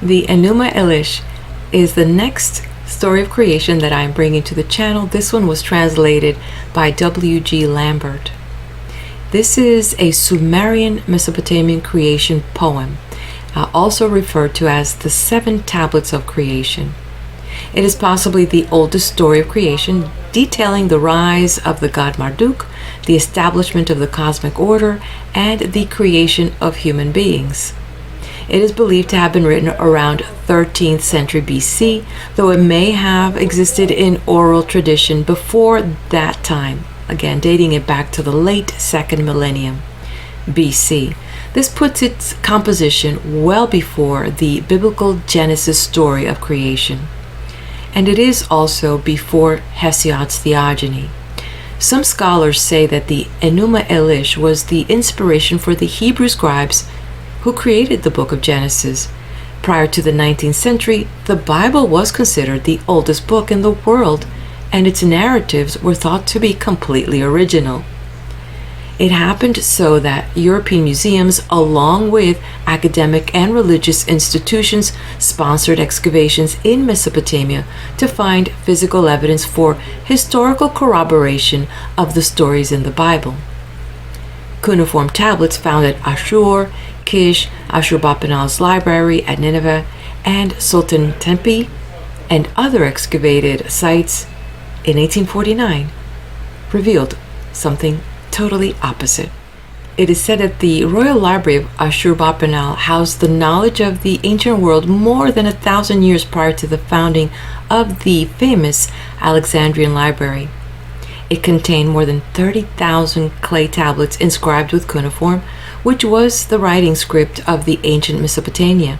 The Enuma Elish is the next story of creation that I am bringing to the channel. This one was translated by W.G. Lambert. This is a Sumerian Mesopotamian creation poem, also referred to as the Seven Tablets of Creation. It is possibly the oldest story of creation, detailing the rise of the god Marduk, the establishment of the cosmic order, and the creation of human beings. It is believed to have been written around 13th century BC, though it may have existed in oral tradition before that time, again dating it back to the late 2nd millennium BC. This puts its composition well before the biblical Genesis story of creation. And it is also before Hesiod's theogony. Some scholars say that the Enuma Elish was the inspiration for the Hebrew scribes who created the book of Genesis. Prior to the 19th century, the Bible was considered the oldest book in the world, and its narratives were thought to be completely original. It happened so that European museums, along with academic and religious institutions, sponsored excavations in Mesopotamia to find physical evidence for historical corroboration of the stories in the Bible. Cuneiform tablets found at Ashur, Kish, Ashurbanipal's library at Nineveh, and Sultan Tempe, and other excavated sites in 1849 revealed something totally opposite. It is said that the Royal Library of Ashurbanipal housed the knowledge of the ancient world more than 1,000 years prior to the founding of the famous Alexandrian Library. It contained more than 30,000 clay tablets inscribed with cuneiform, which was the writing script of the ancient Mesopotamia.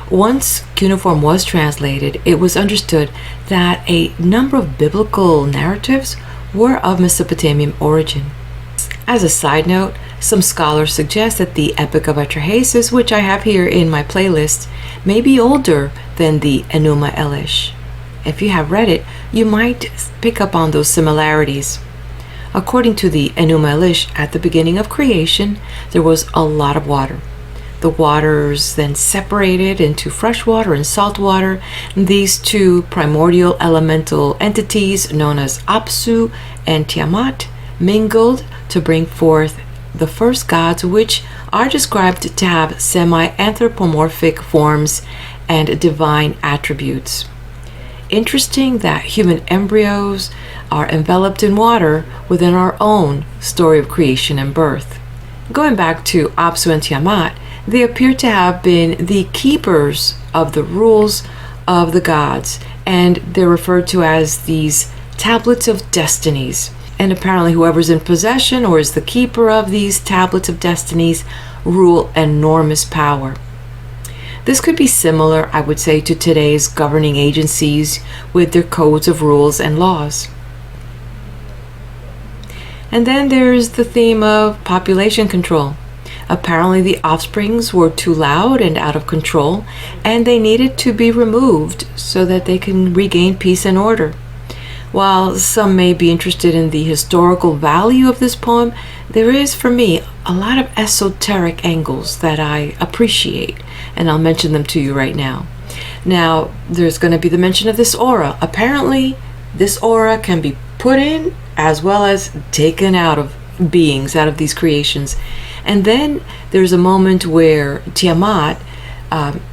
Once cuneiform was translated, it was understood that a number of biblical narratives were of Mesopotamian origin. As a side note, some scholars suggest that the Epic of Atrahasis, which I have here in my playlist, may be older than the Enuma Elish. If you have read it, you might pick up on those similarities. According to the Enuma Elish, at the beginning of creation, there was a lot of water. The waters then separated into fresh water and salt water. These two primordial elemental entities, known as Apsu and Tiamat, mingled to bring forth the first gods, which are described to have semi-anthropomorphic forms and divine attributes. Interesting that human embryos are enveloped in water within our own story of creation and birth. Going back to Apsu and Tiamat, they appear to have been the keepers of the rules of the gods, and they're referred to as these tablets of destinies. And apparently whoever's in possession or is the keeper of these tablets of destinies rule enormous power. This could be similar, I would say, to today's governing agencies with their codes of rules and laws. And then there's the theme of population control. Apparently the offsprings were too loud and out of control, and they needed to be removed so that they can regain peace and order. While some may be interested in the historical value of this poem, there is, for me, a lot of esoteric angles that I appreciate, and I'll mention them to you right now. Now, there's going to be the mention of this aura. Apparently, this aura can be put in as well as taken out of beings, out of these creations. And then there's a moment where Tiamat,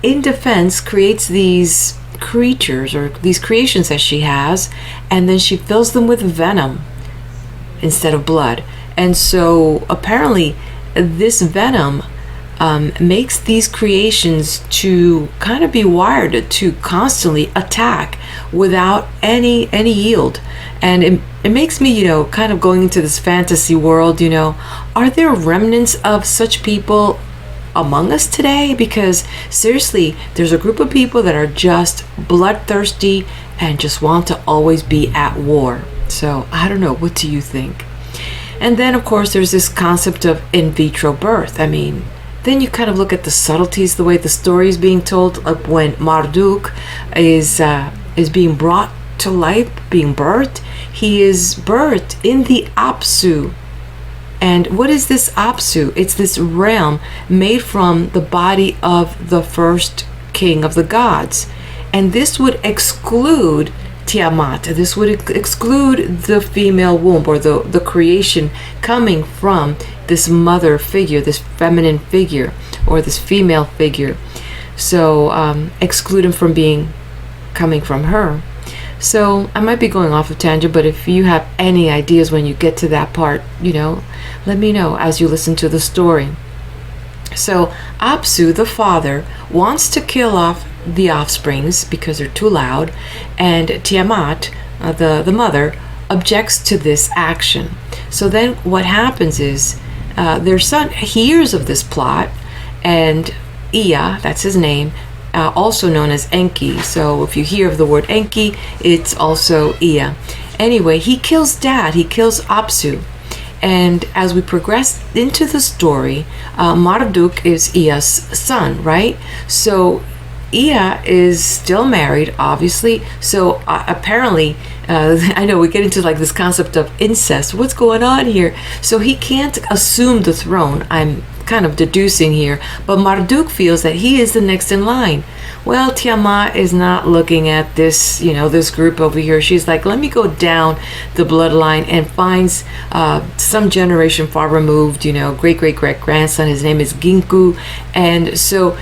in defense, creates these creatures or these creations that she has, and then she fills them with venom instead of blood. And so apparently this venom makes these creations to kind of be wired to constantly attack without any yield. And it makes me, kind of going into this fantasy world, are there remnants of such people among us today? Because seriously, there's a group of people that are just bloodthirsty and just want to always be at war. So I don't know, what do you think? And then of course there's this concept of in vitro birth. Then you kind of look at the subtleties, the way the story is being told, like when Marduk is being brought to life, being birthed. He is birthed in the Apsu. And what is this Apsu? It's this realm made from the body of the first king of the gods. And this would exclude Tiamat. This would exclude the female womb, or the creation coming from this mother figure, this feminine figure, or this female figure. So exclude him from coming from her. So I might be going off of tangent, but if you have any ideas when you get to that part, let me know as you listen to the story. So Apsu, the father, wants to kill off the offsprings because they're too loud, and Tiamat, the mother, objects to this action. So then what happens is their son hears of this plot, and Ea, that's his name, also known as Enki. So if you hear of the word Enki, it's also Ea. Anyway, he kills dad, he kills Apsu. And as we progress into the story, Marduk is Ea's son, right? So Ea is still married, obviously. So apparently, I know we get into like this concept of incest. What's going on here? So he can't assume the throne, I'm kind of deducing here. But Marduk feels that he is the next in line. Well, Tiamat is not looking at this, this group over here. She's like, let me go down the bloodline, and finds some generation far removed, great-great-great-grandson. His name is Ginku. And so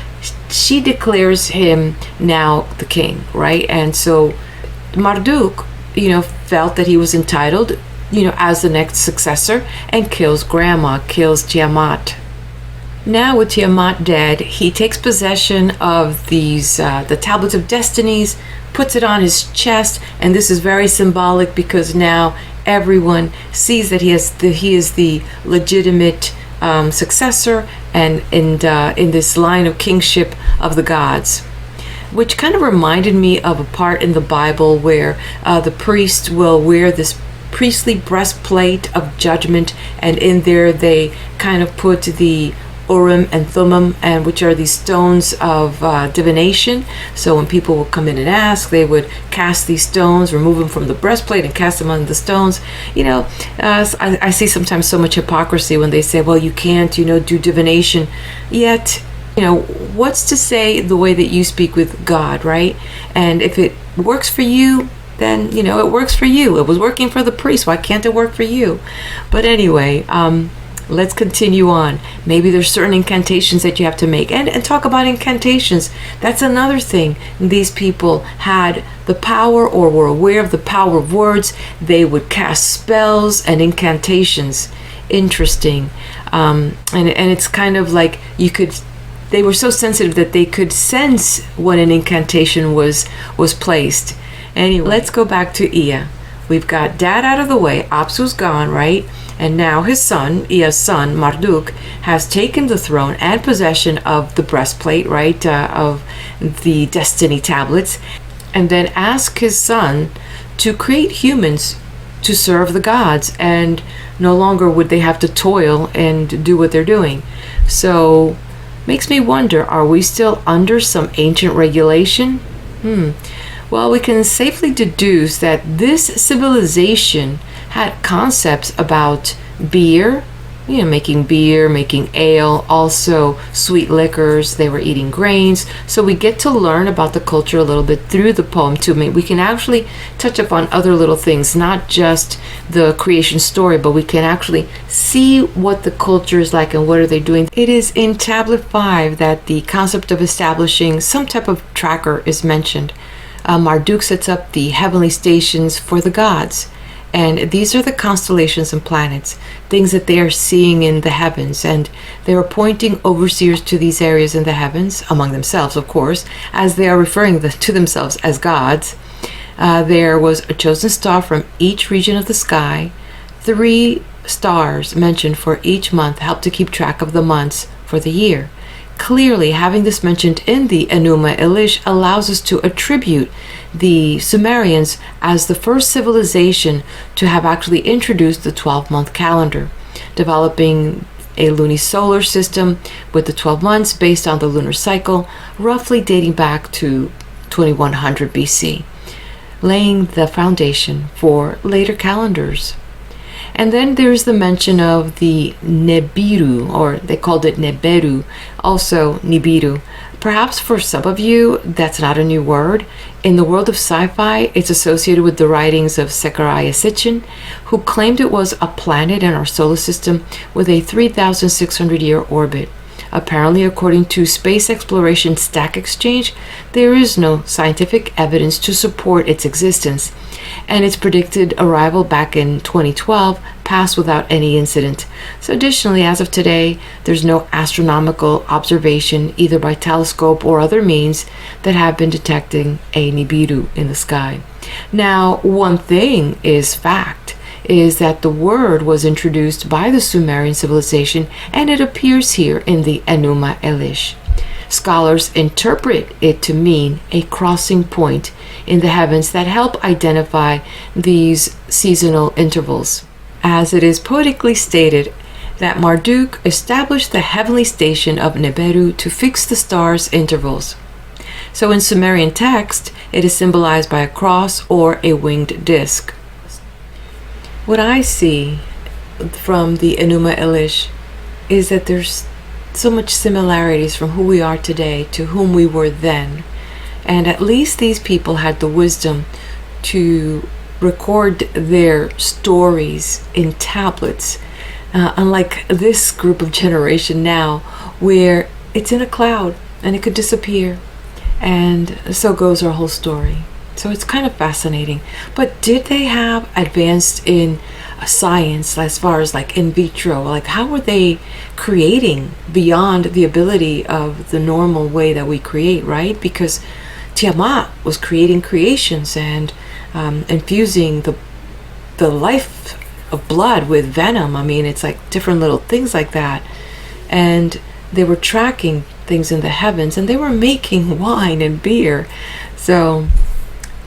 she declares him now the king, right? And so Marduk, felt that he was entitled, as the next successor, and kills grandma, kills Tiamat. Now with Tiamat dead, he takes possession of these, the tablets of destinies, puts it on his chest, and this is very symbolic because now everyone sees that he is the legitimate successor, and in this line of kingship of the gods, which kind of reminded me of a part in the Bible where the priest will wear this priestly breastplate of judgment, and in there they kind of put the Urim and Thummim, and which are these stones of divination. So when people would come in and ask, they would cast these stones, remove them from the breastplate, and cast them on the stones. I see sometimes so much hypocrisy when they say, well, you can't, do divination. Yet, what's to say the way that you speak with God, right? And if it works for you, then, it works for you. It was working for the priest. Why can't it work for you? But anyway, let's continue on. Maybe there's certain incantations that you have to make, and talk about incantations. That's another thing. These people had the power, or were aware of the power of words. They would cast spells and incantations. Interesting. And it's kind of like they were so sensitive that they could sense when an incantation was placed. Anyway, let's go back to Ea. We've got dad out of the way. Apsu's gone, right? And now his son, Ea's son, Marduk, has taken the throne and possession of the breastplate, right, of the destiny tablets, and then ask his son to create humans to serve the gods, and no longer would they have to toil and do what they're doing. So, makes me wonder, are we still under some ancient regulation? Well, we can safely deduce that this civilization had concepts about beer, making beer, making ale, also sweet liquors. They were eating grains. So we get to learn about the culture a little bit through the poem too. We can actually touch upon other little things, not just the creation story, but we can actually see what the culture is like and what are they doing. It is in Tablet 5 that the concept of establishing some type of tracker is mentioned. Marduk sets up the heavenly stations for the gods. And these are the constellations and planets, things that they are seeing in the heavens. And they are appointing overseers to these areas in the heavens, among themselves, of course, as they are referring to themselves as gods. There was a chosen star from each region of the sky. 3 stars mentioned for each month help to keep track of the months for the year. Clearly, having this mentioned in the Enuma Elish allows us to attribute the Sumerians as the first civilization to have actually introduced the 12-month calendar, developing a lunisolar system with the 12 months based on the lunar cycle, roughly dating back to 2100 BC, laying the foundation for later calendars. And then there's the mention of the Nibiru, or they called it Nibiru, also Nibiru, Perhaps for some of you, that's not a new word. In the world of sci-fi, it's associated with the writings of Zecharia Sitchin, who claimed it was a planet in our solar system with a 3,600-year orbit. Apparently, according to Space Exploration Stack Exchange, there is no scientific evidence to support its existence, and its predicted arrival back in 2012 passed without any incident. So additionally, as of today, there's no astronomical observation, either by telescope or other means, that have been detecting a Nibiru in the sky. Now, one thing is fact, is that the word was introduced by the Sumerian civilization, and it appears here in the Enuma Elish. Scholars interpret it to mean a crossing point in the heavens that help identify these seasonal intervals. As it is poetically stated that Marduk established the heavenly station of Nibiru to fix the stars' intervals. So in Sumerian text, it is symbolized by a cross or a winged disc. What I see from the Enuma Elish is that there's so much similarities from who we are today to whom we were then. And at least these people had the wisdom to record their stories in tablets, unlike this group of generation now, where it's in a cloud and it could disappear, and so goes our whole story. So it's kind of fascinating. But did they have advanced in science as far as like in vitro? Like, how were they creating beyond the ability of the normal way that we create, right? Because Tiamat was creating creations and infusing the life of blood with venom. I mean, it's like different little things like that. And they were tracking things in the heavens, and they were making wine and beer. So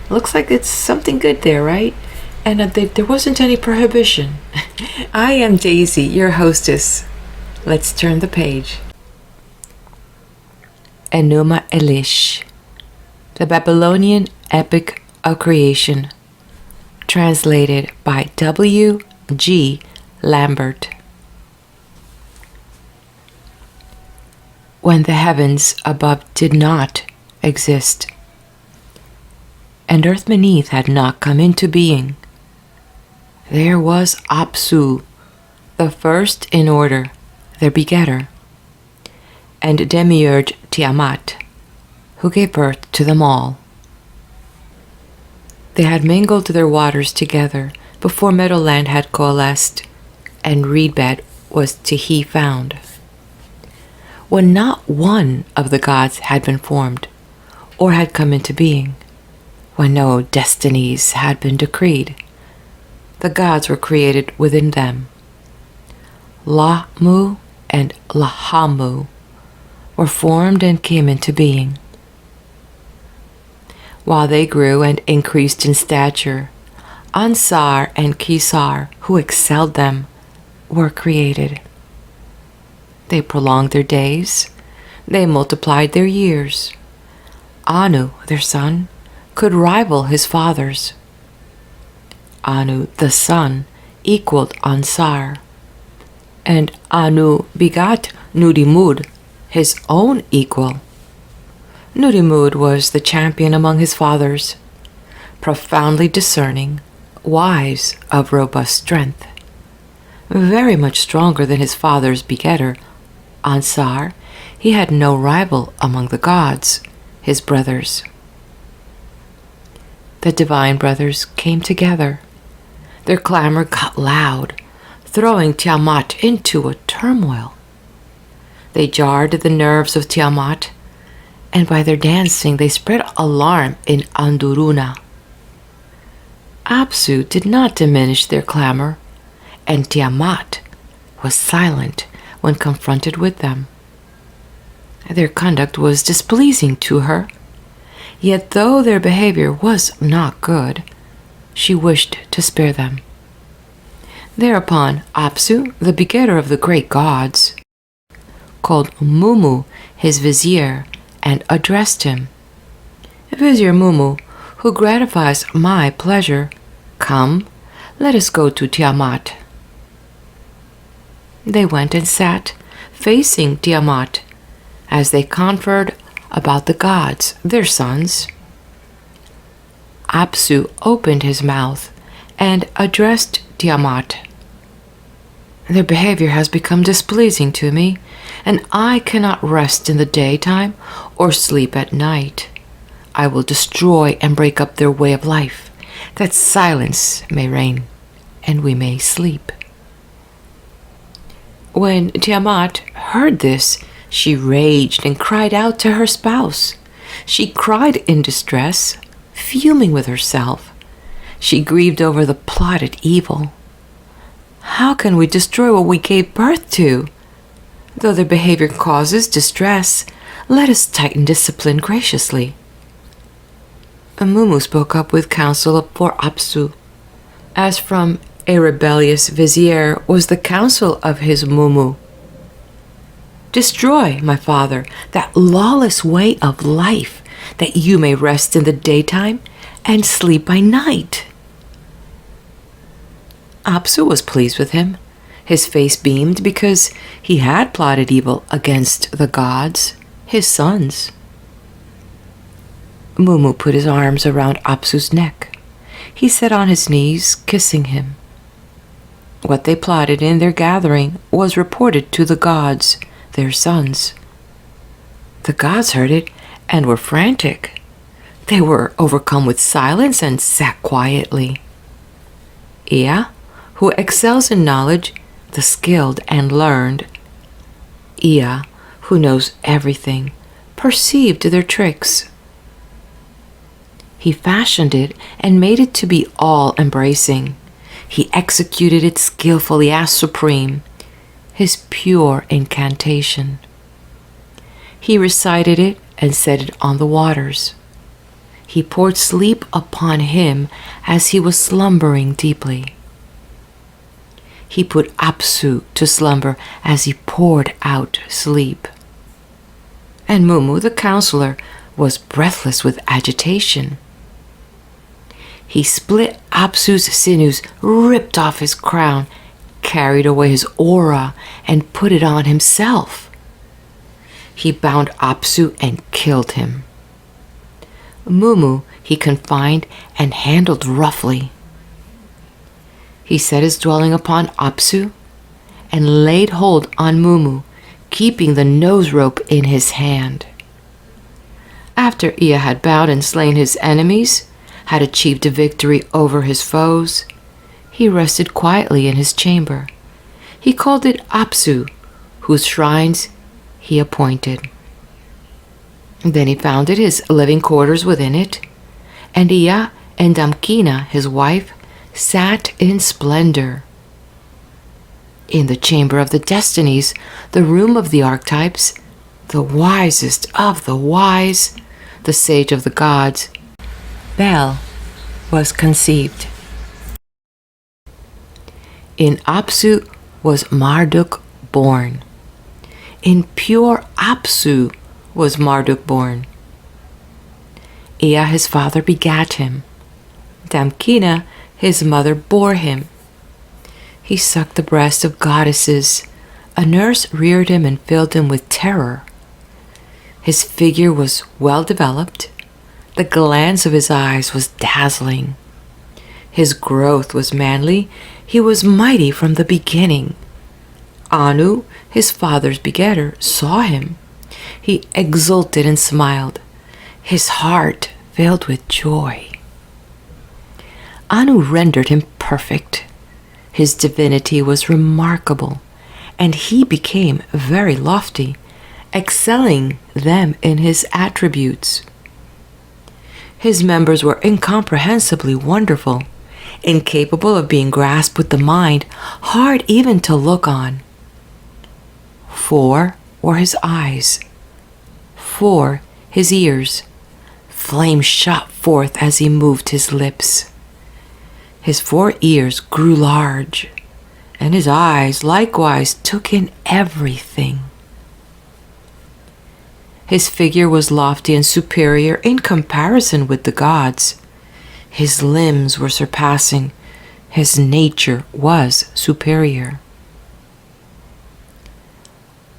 looks like it's something good there, right? And there wasn't any prohibition. I am Daisy, your hostess. Let's turn the page. Enuma Elish, the Babylonian Epic of Creation, translated by W.G. Lambert. When the heavens above did not exist, and earth beneath had not come into being, there was Apsu, the first in order, their begetter, and demiurge Tiamat, who gave birth to them all. They had mingled their waters together before meadowland had coalesced, and reedbed was to he found. When not one of the gods had been formed, or had come into being, when no destinies had been decreed, the gods were created within them. Lahmu and Lahamu were formed and came into being. While they grew and increased in stature, Ansar and Kisar, who excelled them, were created. They prolonged their days, they multiplied their years. Anu, their son, could rival his fathers. Anu, the son, equaled Ansar, and Anu begot Nudimmud, his own equal. Nudimmud was the champion among his fathers, profoundly discerning, wise, of robust strength. Very much stronger than his father's begetter, Ansar, he had no rival among the gods, his brothers. The divine brothers came together. Their clamor got loud, throwing Tiamat into a turmoil. They jarred the nerves of Tiamat, and by their dancing they spread alarm in Anduruna. Apsu did not diminish their clamor, and Tiamat was silent when confronted with them. Their conduct was displeasing to her, yet though their behavior was not good, she wished to spare them. Thereupon Apsu, the begetter of the great gods, called Mumu his vizier and addressed him. Vizier Mumu, who gratifies my pleasure, come, let us go to Tiamat. They went and sat, facing Tiamat. As they conferred, about the gods, their sons. Apsu opened his mouth and addressed Tiamat. Their behavior has become displeasing to me, and I cannot rest in the daytime or sleep at night. I will destroy and break up their way of life, that silence may reign and we may sleep. When Tiamat heard this, she raged and cried out to her spouse. She cried in distress, fuming with herself. She grieved over the plotted evil. How can we destroy what we gave birth to? Though their behavior causes distress, let us tighten discipline graciously. Mumu spoke up with counsel for Apsu. As from a rebellious vizier was the counsel of his Mumu. Destroy, my father, that lawless way of life, that you may rest in the daytime and sleep by night. Apsu was pleased with him. His face beamed because he had plotted evil against the gods, his sons. Mumu put his arms around Apsu's neck. He sat on his knees, kissing him. What they plotted in their gathering was reported to the gods, their sons. The gods heard it and were frantic. They were overcome with silence and sat quietly. Ea, who excels in knowledge, the skilled and learned. Ea, who knows everything, perceived their tricks. He fashioned it and made it to be all-embracing. He executed it skillfully as supreme, his pure incantation. He recited it and set it on the waters. He poured sleep upon him as he was slumbering deeply. He put Apsu to slumber as he poured out sleep. And Mumu, the counselor, was breathless with agitation. He split Apsu's sinews, ripped off his crown, carried away his aura, and put it on himself. He bound Apsu and killed him. Mumu he confined and handled roughly. He set his dwelling upon Apsu and laid hold on Mumu, keeping the nose rope in his hand. After Ea had bowed and slain his enemies, had achieved a victory over his foes, he rested quietly in his chamber. He called it Apsu, whose shrines he appointed. Then he founded his living quarters within it, and Ea and Damkina, his wife, sat in splendor. In the chamber of the destinies, the room of the archetypes, the wisest of the wise, the sage of the gods, Bel was conceived. In Apsu was Marduk born. In pure Apsu was Marduk born. Ea his father begat him. Damkina his mother bore him. He sucked the breast of goddesses. A nurse reared him and filled him with terror. His figure was well developed. The glance of his eyes was dazzling. His growth was manly. He was mighty from the beginning. Anu, his father's begetter, saw him. He exulted and smiled, his heart filled with joy. Anu rendered him perfect. His divinity was remarkable, and he became very lofty, excelling them in his attributes. His members were incomprehensibly wonderful, incapable of being grasped with the mind, hard even to look on. 4 were his eyes, 4 his ears. Flame shot forth as he moved his lips. His 4 ears grew large, and his eyes likewise took in everything. His figure was lofty and superior in comparison with the gods. His limbs were surpassing. His nature was superior.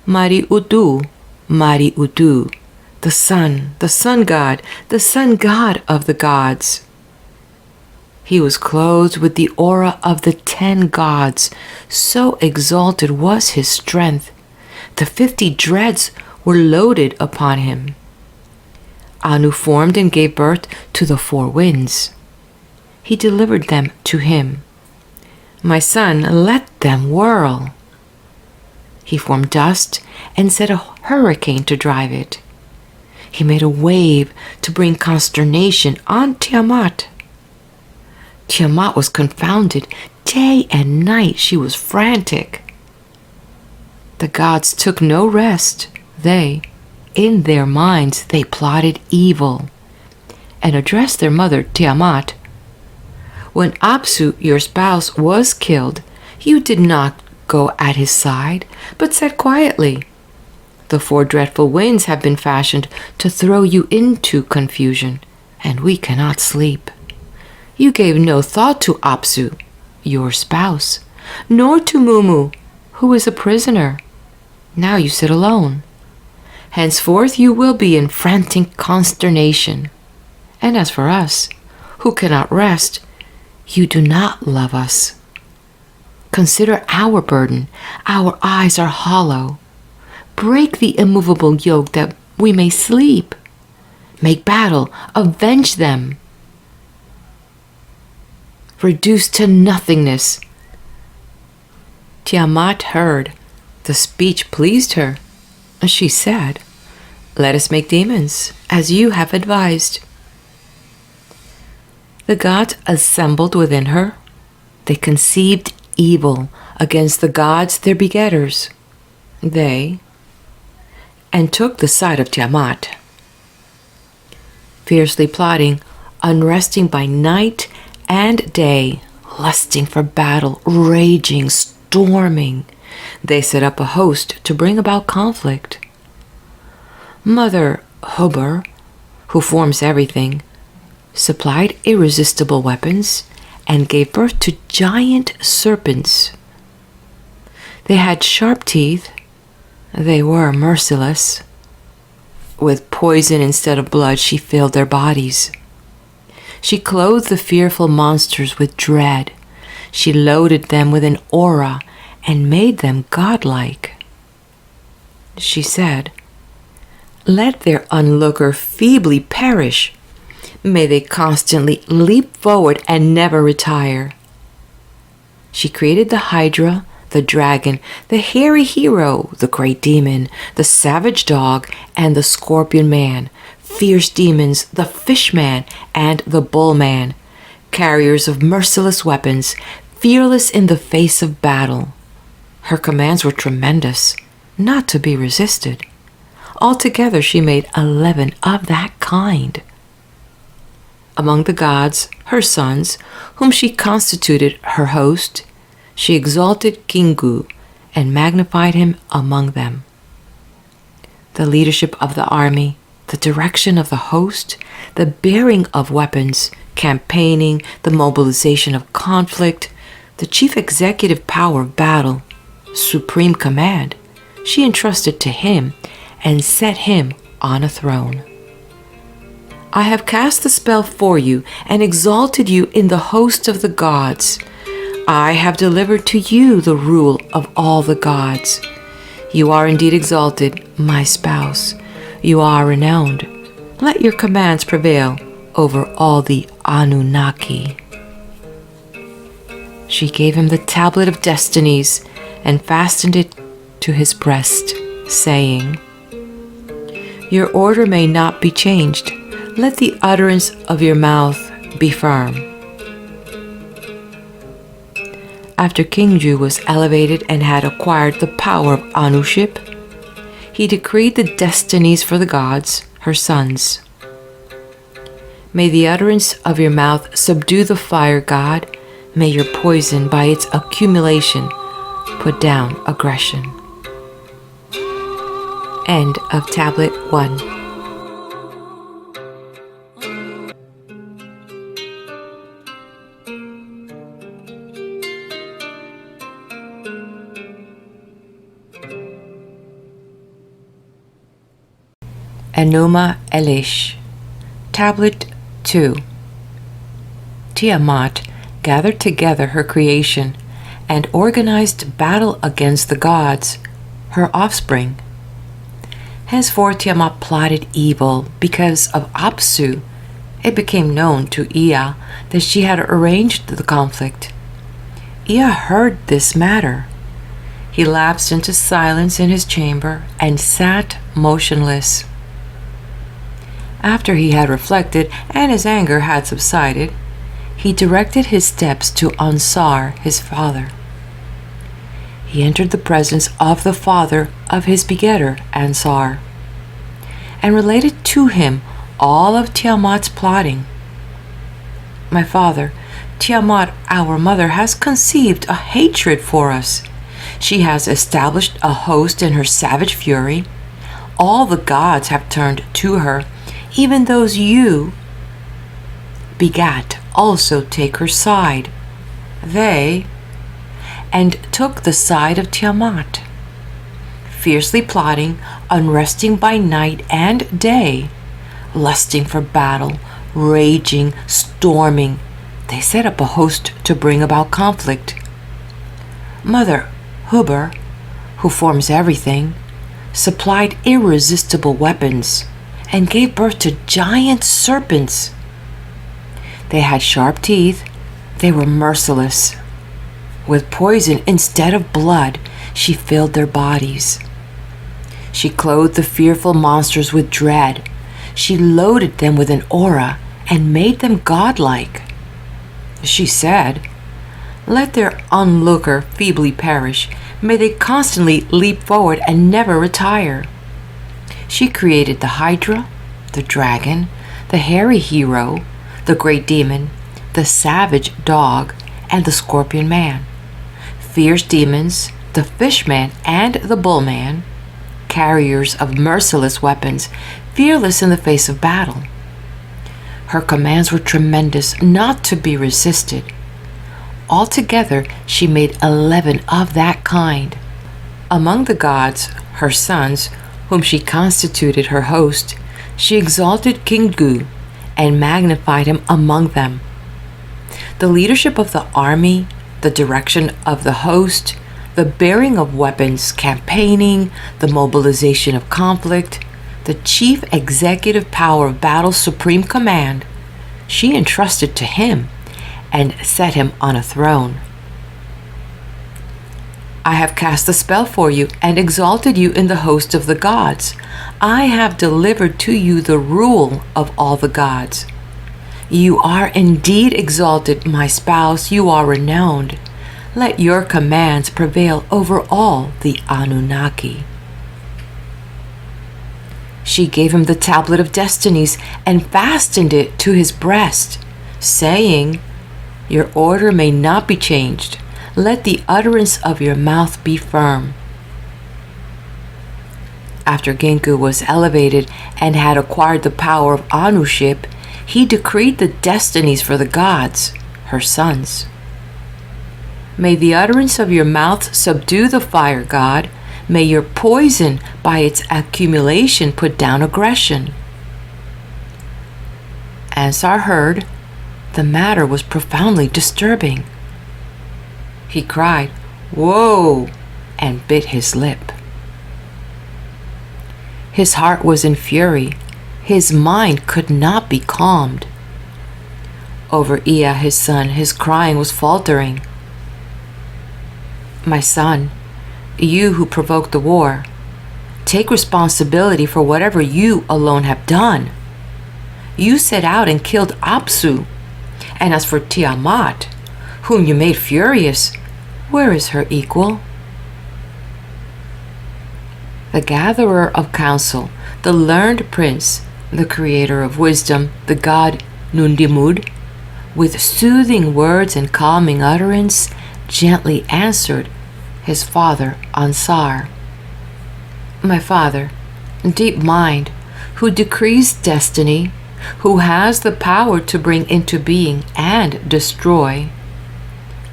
Mari Udu, the sun god, the sun god of the gods. He was clothed with the aura of the 10 gods. So exalted was his strength. The 50 dreads were loaded upon him. Anu formed and gave birth to the 4 winds. He delivered them to him. My son, let them whirl. He formed dust and set a hurricane to drive it. He made a wave to bring consternation on Tiamat. Tiamat was confounded. Day and night she was frantic. The gods took no rest. In their minds, they plotted evil and addressed their mother Tiamat. When Apsu, your spouse, was killed, you did not go at his side, but sat quietly. The 4 dreadful winds have been fashioned to throw you into confusion, and we cannot sleep. You gave no thought to Apsu, your spouse, nor to Mumu, who is a prisoner. Now you sit alone. Henceforth you will be in frantic consternation. And as for us, who cannot rest, you do not love us. Consider our burden. Our eyes are hollow. Break the immovable yoke that we may sleep. Make battle. Avenge them. Reduce to nothingness. Tiamat heard. The speech pleased her. She said, let us make demons, as you have advised. The gods assembled within her. They conceived evil against the gods their begetters. And took the side of Tiamat. Fiercely plotting, unresting by night and day, lusting for battle, raging, storming, they set up a host to bring about conflict. Mother Hobur, who forms everything, supplied irresistible weapons and gave birth to giant serpents. They had sharp teeth. They were merciless. With poison instead of blood, she filled their bodies. She clothed the fearful monsters with dread. She loaded them with an aura and made them godlike. She said, let their onlooker feebly perish. May they constantly leap forward and never retire. She created the Hydra, the dragon, the hairy hero, the great demon, the savage dog, and the scorpion man, fierce demons, the fish man, and the bull man, carriers of merciless weapons, fearless in the face of battle. Her commands were tremendous, not to be resisted. Altogether she made 11 of that kind. Among the gods, her sons, whom she constituted her host, she exalted Kingu and magnified him among them. The leadership of the army, the direction of the host, the bearing of weapons, campaigning, the mobilization of conflict, the chief executive power of battle, supreme command, she entrusted to him and set him on a throne. I have cast the spell for you and exalted you in the host of the gods. I have delivered to you the rule of all the gods. You are indeed exalted, my spouse. You are renowned. Let your commands prevail over all the Anunnaki. She gave him the tablet of destinies and fastened it to his breast, saying, your order may not be changed. Let the utterance of your mouth be firm. After Kingju was elevated and had acquired the power of Anuship, he decreed the destinies for the gods, her sons. May the utterance of your mouth subdue the fire god. May your poison, by its accumulation, put down aggression. End of Tablet 1. Enuma Elish. Tablet 2. Tiamat gathered together her creation and organized battle against the gods, her offspring. Henceforth Tiamat plotted evil because of Apsu. It became known to Ea that she had arranged the conflict. Ea heard this matter. He lapsed into silence in his chamber and sat motionless. After he had reflected and his anger had subsided, he directed his steps to Ansar, his father. He entered the presence of the father of his begetter, Ansar, and related to him all of Tiamat's plotting. My father, Tiamat, our mother, has conceived a hatred for us. She has established a host in her savage fury. All the gods have turned to her. Even those you begat also take her side. They and took the side of Tiamat, fiercely plotting, unresting by night and day, lusting for battle, raging, storming. They set up a host to bring about conflict. Mother Huber, who forms everything, supplied irresistible weapons and gave birth to giant serpents. They had sharp teeth. They were merciless. With poison instead of blood, she filled their bodies. She clothed the fearful monsters with dread. She loaded them with an aura and made them godlike. She said, "Let their onlooker feebly perish. May they constantly leap forward and never retire." She created the Hydra, the dragon, the hairy hero, the great demon, the savage dog, and the scorpion man, fierce demons, the fish man and the bull man, carriers of merciless weapons, fearless in the face of battle. Her commands were tremendous, not to be resisted. Altogether, she made 11 of that kind. Among the gods, her sons, whom she constituted her host, she exalted King Gu and magnified him among them. The leadership of the army, the direction of the host, the bearing of weapons, campaigning, the mobilization of conflict, the chief executive power of battle's supreme command, she entrusted to him and set him on a throne. I have cast a spell for you and exalted you in the host of the gods. I have delivered to you the rule of all the gods. You are indeed exalted, my spouse, you are renowned. Let your commands prevail over all the Anunnaki. She gave him the tablet of destinies and fastened it to his breast, saying, "Your order may not be changed. Let the utterance of your mouth be firm." After Genku was elevated and had acquired the power of Anuship, he decreed the destinies for the gods, her sons. May the utterance of your mouth subdue the fire god. May your poison, by its accumulation, put down aggression. Ansar heard. The matter was profoundly disturbing. He cried, "Whoa!" and bit his lip. His heart was in fury. His mind could not be calmed. Over Ea, his son, his crying was faltering. "My son, you who provoked the war, take responsibility for whatever you alone have done. You set out and killed Apsu. And as for Tiamat, whom you made furious, where is her equal?" The gatherer of counsel, the learned prince, the creator of wisdom, the god Nundimud, with soothing words and calming utterance, gently answered his father Ansar. "My father, deep mind, who decrees destiny, who has the power to bring into being and destroy.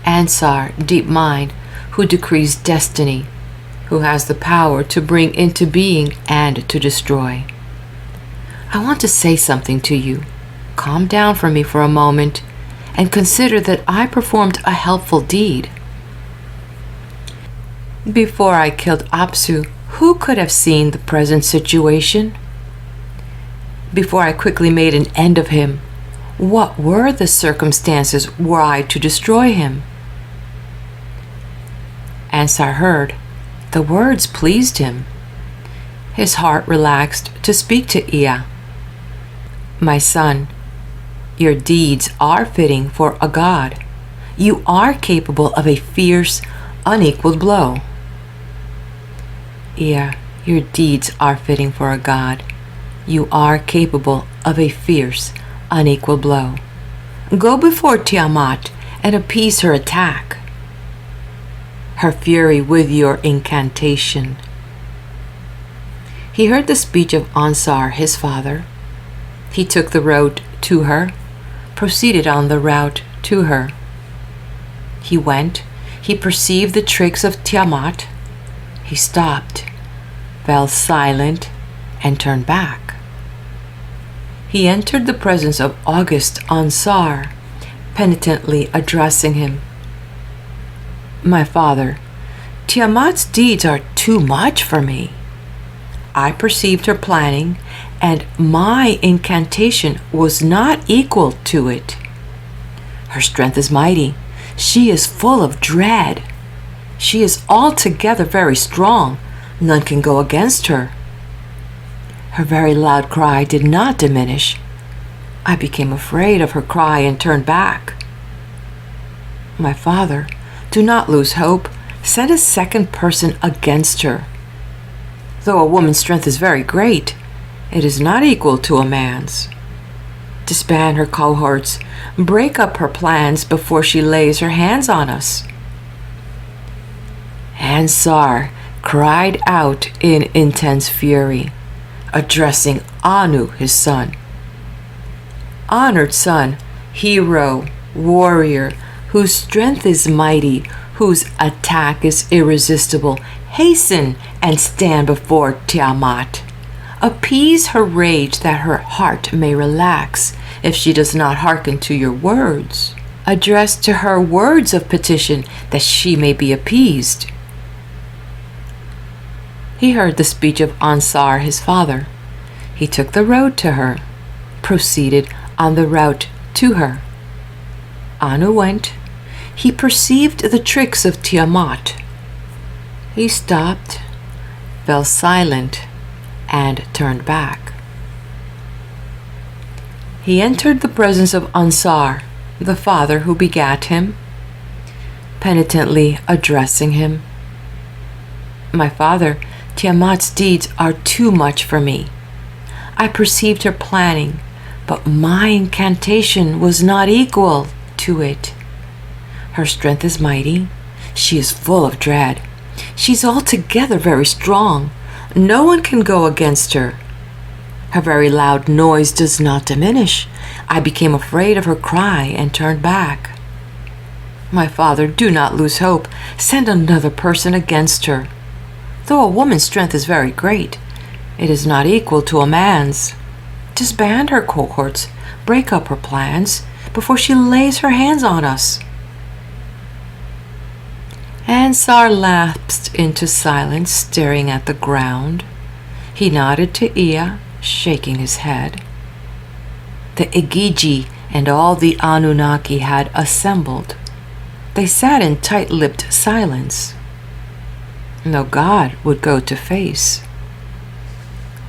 Ansar, deep mind, who decrees destiny, who has the power to bring into being and to destroy. I want to say something to you. Calm down for me for a moment and consider that I performed a helpful deed. Before I killed Apsu, who could have seen the present situation? Before I quickly made an end of him, what were the circumstances were I to destroy him? Ansar heard. The words pleased him. His heart relaxed to speak to Ea. My son, your deeds are fitting for a god. You are capable of a fierce, unequaled blow. Ea, your deeds are fitting for a god. You are capable of a fierce, unequaled blow. Go before Tiamat and appease her attack, her fury with your incantation. He heard the speech of Ansar, his father. He took the road to her, proceeded on the route to her. He went, he perceived the tricks of Tiamat. He stopped, fell silent, and turned back. He entered the presence of august Ansar, penitently addressing him. My father, Tiamat's deeds are too much for me. I perceived her planning, and my incantation was not equal to it. Her strength is mighty. She is full of dread. She is altogether very strong. None can go against her. Her very loud cry did not diminish. I became afraid of her cry and turned back. My father, do not lose hope. Send a second person against her. Though a woman's strength is very great, it is not equal to a man's. Disband her cohorts, break up her plans before she lays her hands on us. Ansar cried out in intense fury, addressing Anu, his son. Honored son, hero, warrior, whose strength is mighty, whose attack is irresistible, hasten and stand before Tiamat. Appease her rage that her heart may relax if she does not hearken to your words. Address to her words of petition that she may be appeased. He heard the speech of Ansar, his father. He took the road to her, proceeded on the route to her. Anu went. He perceived the tricks of Tiamat. He stopped, fell silent, and turned back. He entered the presence of Ansar, the father who begat him, penitently addressing him. My father, Tiamat's deeds are too much for me. I perceived her planning, but my incantation was not equal to it. Her strength is mighty. She is full of dread. She's altogether very strong. No one can go against her. Her very loud noise does not diminish. I became afraid of her cry and turned back. My father, do not lose hope. Send another person against her. Though a woman's strength is very great, it is not equal to a man's. Disband her cohorts, break up her plans, before she lays her hands on us. Ansar lapsed into silence, staring at the ground. He nodded to Ea, shaking his head. The Igigi and all the Anunnaki had assembled. They sat in tight-lipped silence. No god would go to face,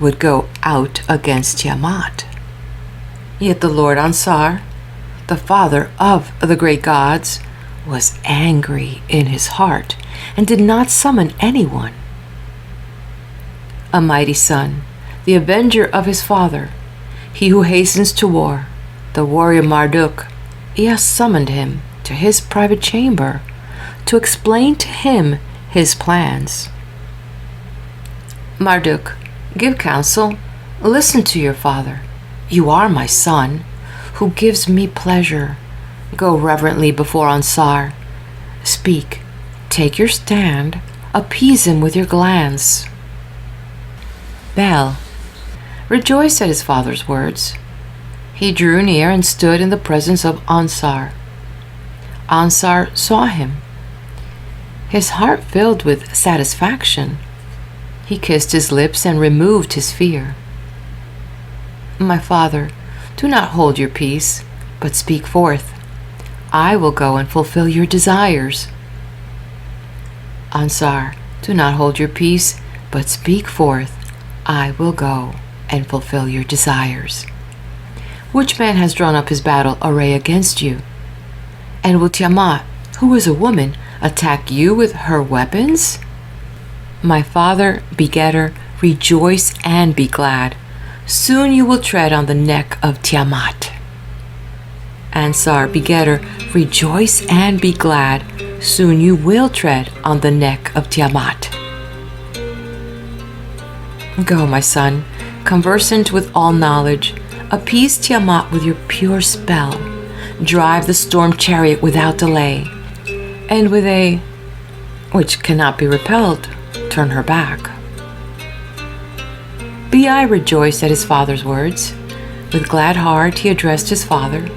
would go out against Tiamat. Yet the Lord Ansar, the father of the great gods, was angry in his heart and did not summon anyone. A mighty son, the avenger of his father, he who hastens to war, the warrior Marduk, Ea summoned him to his private chamber to explain to him his plans. Marduk, give counsel, listen to your father. You are my son, who gives me pleasure. Go reverently before Ansar. Speak, take your stand, appease him with your glance. Bel, rejoiced at his father's words. He drew near and stood in the presence of Ansar. Ansar saw him. His heart filled with satisfaction. He kissed his lips and removed his fear. My father, do not hold your peace, but speak forth. I will go and fulfill your desires. Ansar, do not hold your peace, but speak forth. I will go and fulfill your desires. Which man has drawn up his battle array against you? And will Tiamat, who is a woman, attack you with her weapons? My father, begetter, rejoice and be glad. Soon you will tread on the neck of Tiamat. Ansar, begetter, rejoice and be glad. Soon you will tread on the neck of Tiamat. Go, my son, conversant with all knowledge, appease Tiamat with your pure spell. Drive the storm chariot without delay, and with a, which cannot be repelled, turn her back. Bi rejoiced at his father's words. With glad heart he addressed his father.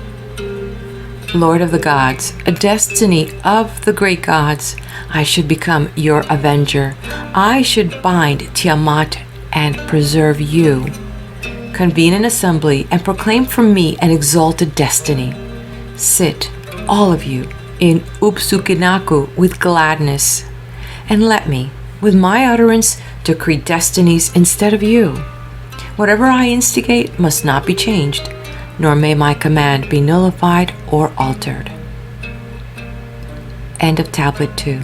Lord of the gods, a destiny of the great gods, I should become your avenger. I should bind Tiamat and preserve you. Convene an assembly and proclaim from me an exalted destiny. Sit, all of you, in Upsukinaku with gladness, and let me, with my utterance, decree destinies instead of you. Whatever I instigate must not be changed, nor may my command be nullified or altered. End of Tablet 2.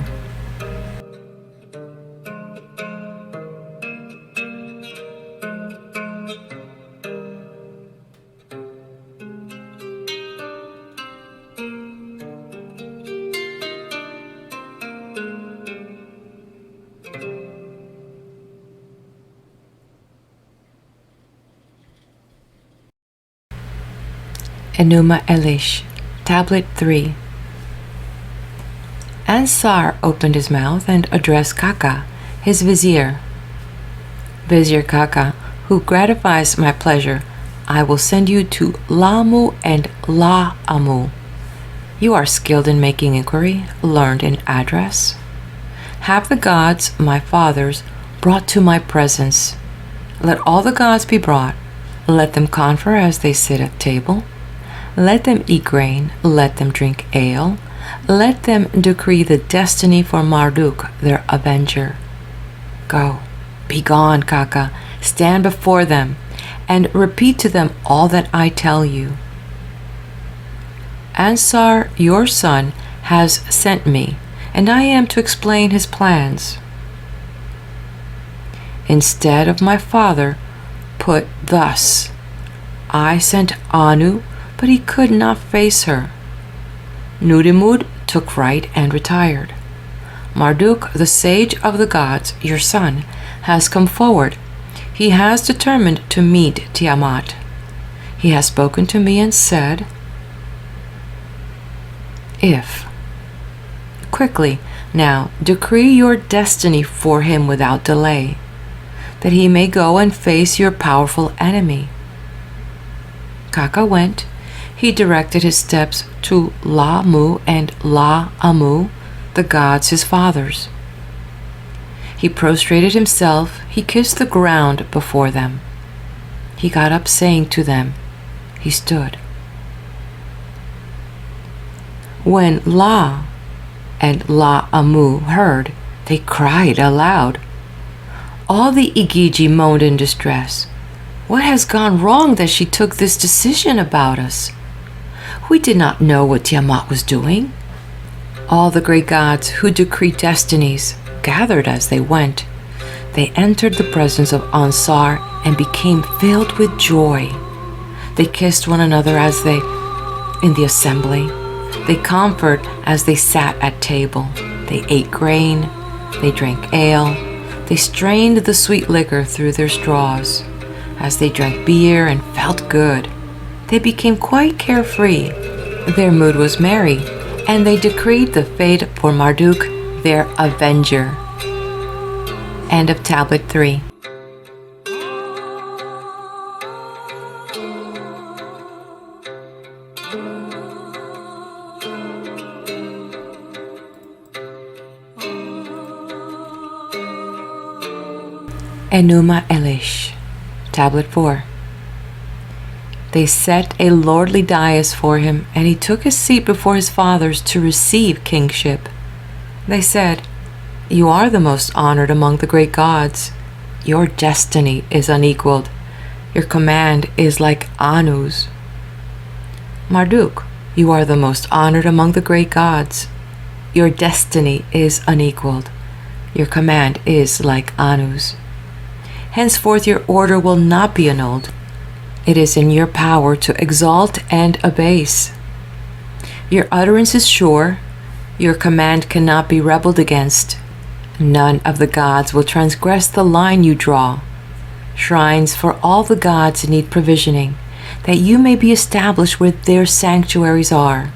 Enuma Elish, Tablet 3. Ansar opened his mouth and addressed Kaka, his vizier. Vizier Kaka, who gratifies my pleasure, I will send you to Lamu and La-Amu. You are skilled in making inquiry, learned in address. Have the gods, my fathers, brought to my presence. Let all the gods be brought. Let them confer as they sit at table. Let them eat grain, let them drink ale, let them decree the destiny for Marduk, their avenger. Go, be gone, Kaka, stand before them, and repeat to them all that I tell you. Ansar, your son, has sent me, and I am to explain his plans. Instead of my father, put thus, I sent Anu, but he could not face her. Nudimmud took right and retired. Marduk, the sage of the gods, your son, has come forward. He has determined to meet Tiamat. He has spoken to me and said, if. Quickly, now, decree your destiny for him without delay, that he may go and face your powerful enemy. Kaka went. He directed his steps to La-Mu and La-Amu, the gods his fathers. He prostrated himself, he kissed the ground before them. He got up saying to them, he stood. When La and La-Amu heard, they cried aloud. All the Igigi moaned in distress. What has gone wrong that she took this decision about us? We did not know what Tiamat was doing. All the great gods who decree destinies gathered as they went. They entered the presence of Ansar and became filled with joy. They kissed one another as they, in the assembly. They comforted as they sat at table. They ate grain. They drank ale. They strained the sweet liquor through their straws. As they drank beer and felt good, they became quite carefree. Their mood was merry, and they decreed the fate for Marduk, their avenger. End of Tablet 3. Enuma Elish, Tablet 4. They set a lordly dais for him, and he took his seat before his fathers to receive kingship. They said, "You are the most honored among the great gods. Your destiny is unequaled. Your command is like Anu's." Marduk, you are the most honored among the great gods. Your destiny is unequaled. Your command is like Anu's. Henceforth your order will not be annulled. It is in your power to exalt and abase. Your utterance is sure. Your command cannot be rebelled against. None of the gods will transgress the line you draw. Shrines for all the gods need provisioning, that you may be established where their sanctuaries are.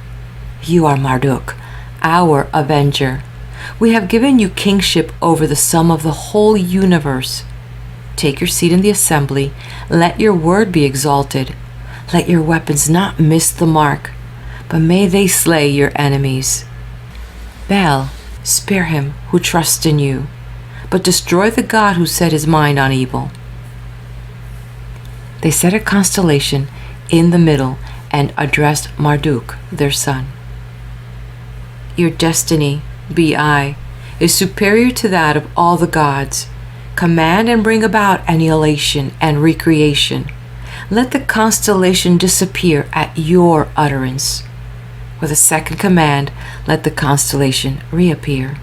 You are Marduk, our avenger. We have given you kingship over the sum of the whole universe. Take your seat in the assembly. Let your word be exalted. Let your weapons not miss the mark, but may they slay your enemies. Baal, spare him who trusts in you, but destroy the god who set his mind on evil. They set a constellation in the middle and addressed Marduk, their son. Your destiny, Bi, is superior to that of all the gods. Command and bring about annihilation and recreation. Let the constellation disappear at your utterance. With a second command, let the constellation reappear.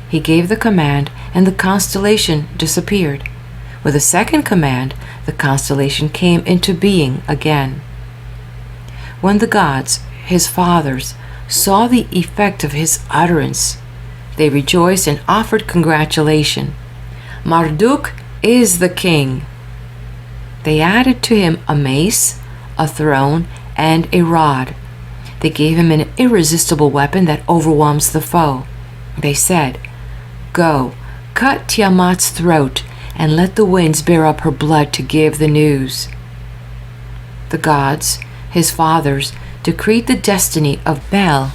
He gave the command, and the constellation disappeared. With a second command, the constellation came into being again. When the gods, his fathers, saw the effect of his utterance, they rejoiced and offered congratulation. Marduk is the king. They added to him a mace, a throne, and a rod. They gave him an irresistible weapon that overwhelms the foe. They said, "Go, cut Tiamat's throat, and let the winds bear up her blood to give the news." The gods, his fathers, decreed the destiny of Baal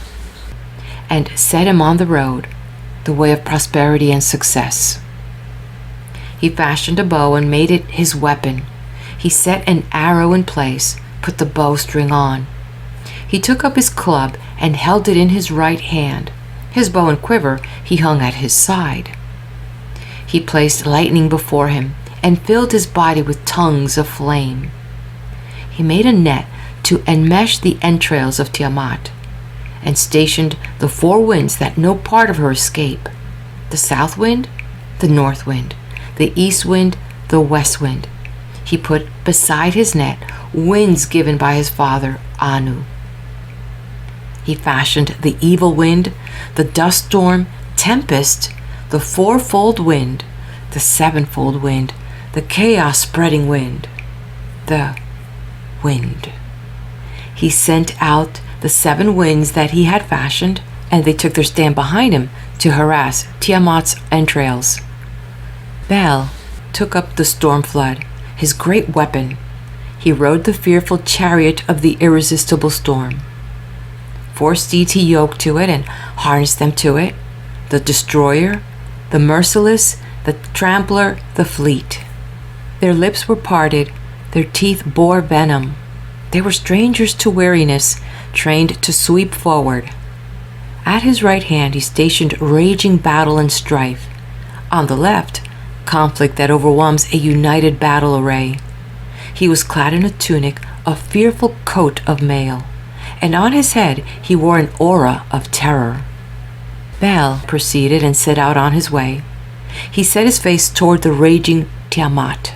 and set him on the road, the way of prosperity and success. He fashioned a bow and made it his weapon. He set an arrow in place, put the bowstring on. He took up his club and held it in his right hand. His bow and quiver he hung at his side. He placed lightning before him and filled his body with tongues of flame. He made a net to enmesh the entrails of Tiamat, and stationed the four winds that no part of her escape: the south wind, the north wind, the east wind, the west wind. He put beside his net winds given by his father Anu. He fashioned the evil wind, the dust storm, tempest, the fourfold wind, the sevenfold wind, the chaos-spreading wind, the wind. He sent out the seven winds that he had fashioned, and they took their stand behind him to harass Tiamat's entrails. Baal took up the storm flood, his great weapon. He rode the fearful chariot of the irresistible storm. 4 steeds he yoked to it and harnessed them to it: the destroyer, the merciless, the trampler, the fleet. Their lips were parted, their teeth bore venom. They were strangers to weariness, trained to sweep forward. At his right hand he stationed raging battle and strife. On the left, conflict that overwhelms a united battle array. He was clad in a tunic, a fearful coat of mail, and on his head he wore an aura of terror. Baal proceeded and set out on his way. He set his face toward the raging Tiamat.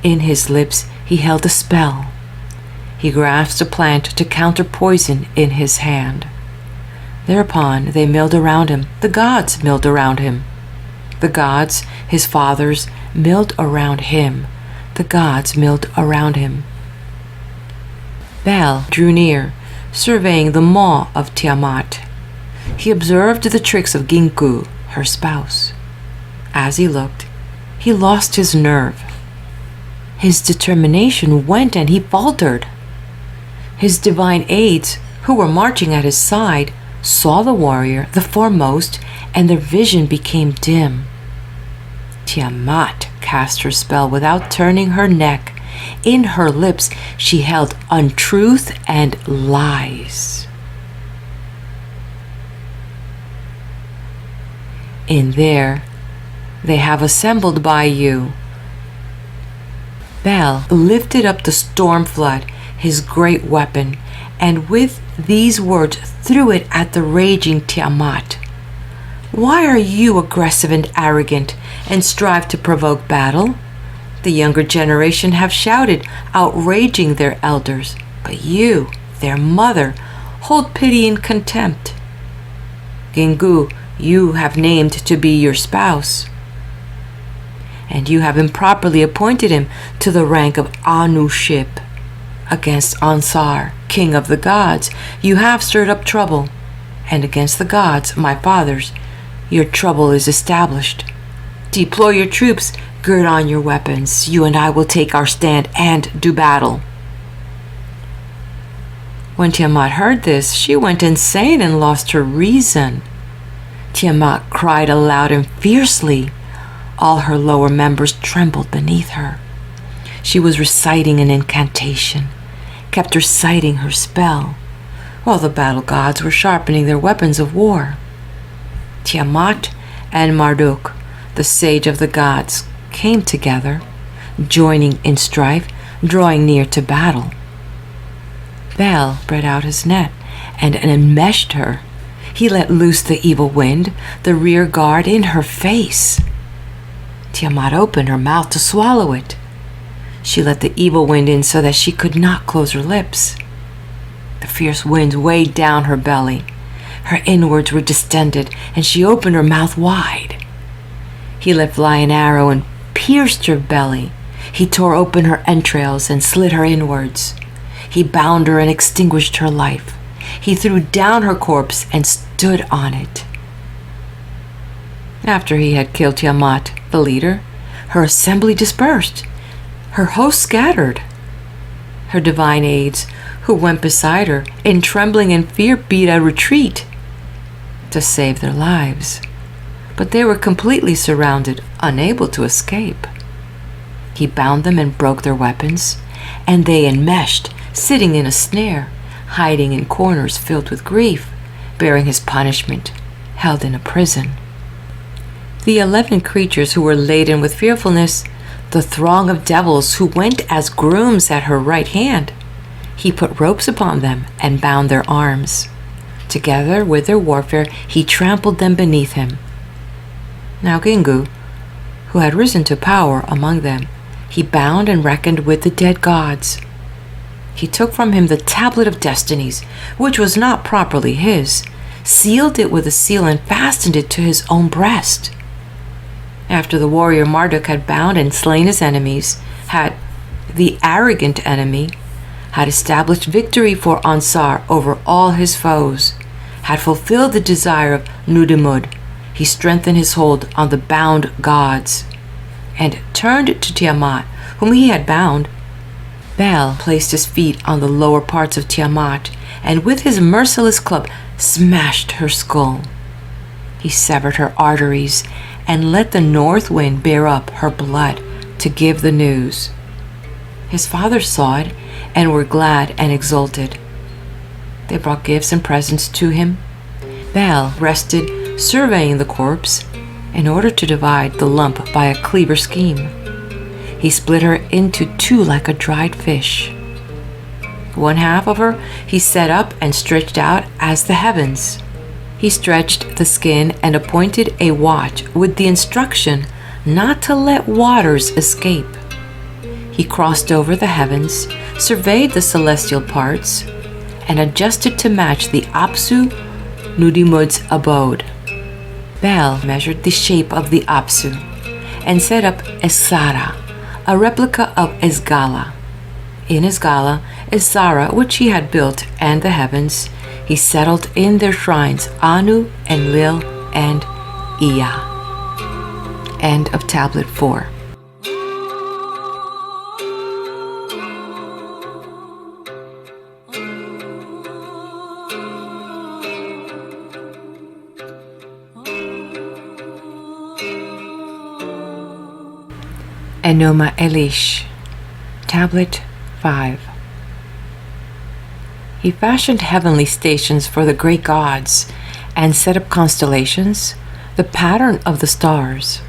In his lips he held a spell. He grasped a plant to counter poison in his hand. Thereupon they milled around him. The gods milled around him. The gods, his fathers, milled around him. The gods milled around him. Baal drew near, surveying the maw of Tiamat. He observed the tricks of Ginku, her spouse. As he looked, he lost his nerve. His determination went and he faltered. His divine aides, who were marching at his side, saw the warrior, the foremost, and their vision became dim. Tiamat cast her spell without turning her neck. In her lips she held untruth and lies. In there they have assembled by you. Bel lifted up the storm flood, his great weapon, and with these words threw it at the raging Tiamat. Why are you aggressive and arrogant and strive to provoke battle? The younger generation have shouted, outraging their elders, but you, their mother, hold pity and contempt. Gingu, you have named to be your spouse, and you have improperly appointed him to the rank of Anuship. Against Ansar, king of the gods, you have stirred up trouble, and against the gods, my fathers, your trouble is established. Deploy your troops, gird on your weapons, you and I will take our stand and do battle. When Tiamat heard this, she went insane and lost her reason. Tiamat cried aloud and fiercely. All her lower members trembled beneath her. She was reciting an incantation, kept reciting her spell, while the battle gods were sharpening their weapons of war. Tiamat and Marduk, the sage of the gods, came together, joining in strife, drawing near to battle. Bel spread out his net and enmeshed her. He let loose the evil wind, the rear guard in her face. Tiamat opened her mouth to swallow it. She let the evil wind in so that she could not close her lips. The fierce winds weighed down her belly. Her inwards were distended, and she opened her mouth wide. He let fly an arrow and pierced her belly. He tore open her entrails and slit her inwards. He bound her and extinguished her life. He threw down her corpse and stood on it. After he had killed Tiamat, the leader, her assembly dispersed. Her host scattered. Her divine aides, who went beside her, in trembling and fear beat a retreat to save their lives. But they were completely surrounded, unable to escape. He bound them and broke their weapons, and they enmeshed, sitting in a snare, hiding in corners filled with grief, bearing his punishment, held in a prison. The 11 creatures who were laden with fearfulness, the throng of devils who went as grooms at her right hand, he put ropes upon them and bound their arms. Together with their warfare, he trampled them beneath him. Now Gingu, who had risen to power among them, he bound and reckoned with the dead gods. He took from him the tablet of destinies, which was not properly his, sealed it with a seal and fastened it to his own breast. After the warrior Marduk had bound and slain his enemies, the arrogant enemy, had established victory for Ansar over all his foes, had fulfilled the desire of Nudimud, he strengthened his hold on the bound gods, and turned to Tiamat, whom he had bound. Bel placed his feet on the lower parts of Tiamat, and with his merciless club smashed her skull. He severed her arteries, and let the north wind bear up her blood to give the news. His fathers saw it, and were glad and exulted. They brought gifts and presents to him. Bel rested, surveying the corpse, in order to divide the lump by a clever scheme. He split her into two like a dried fish. One half of her he set up and stretched out as the heavens. He stretched the skin and appointed a watch with the instruction not to let waters escape. He crossed over the heavens, surveyed the celestial parts, and adjusted to match the Apsu Nudimud's abode. Bel measured the shape of the Apsu and set up Esara, a replica of Esagila. In Esagila, Esara, which he had built, and the heavens, he settled in their shrines Anu, Enlil, and Ea. End of Tablet 4. Enuma Elish, Tablet 5. He fashioned heavenly stations for the great gods and set up constellations, the pattern of the stars.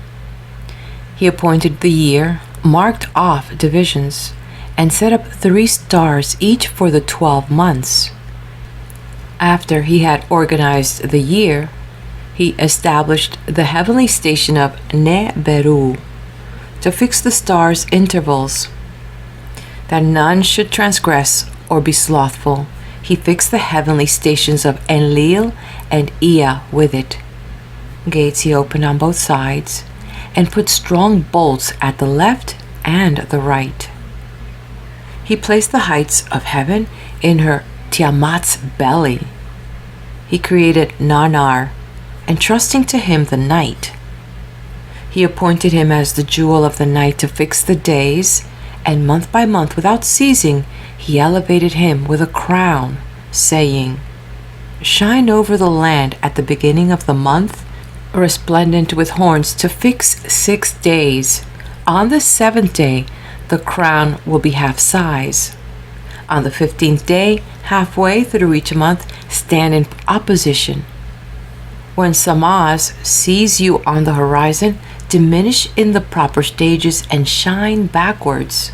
He appointed the year, marked off divisions, and set up 3 stars each for the 12 months. After he had organized the year, he established the heavenly station of Nibiru to fix the stars' intervals, that none should transgress or be slothful. He fixed the heavenly stations of Enlil and Ea with it. Gates he opened on both sides, and put strong bolts at the left and the right. He placed the heights of heaven in her Tiamat's belly. He created Narnar, entrusting to him the night. He appointed him as the jewel of the night to fix the days, and month by month, without ceasing, he elevated him with a crown, saying, "Shine over the land at the beginning of the month, resplendent with horns, to fix 6 days. On the 7th day, the crown will be half size. On the 15th day, halfway through each month, stand in opposition. When Samaz sees you on the horizon, diminish in the proper stages and shine backwards.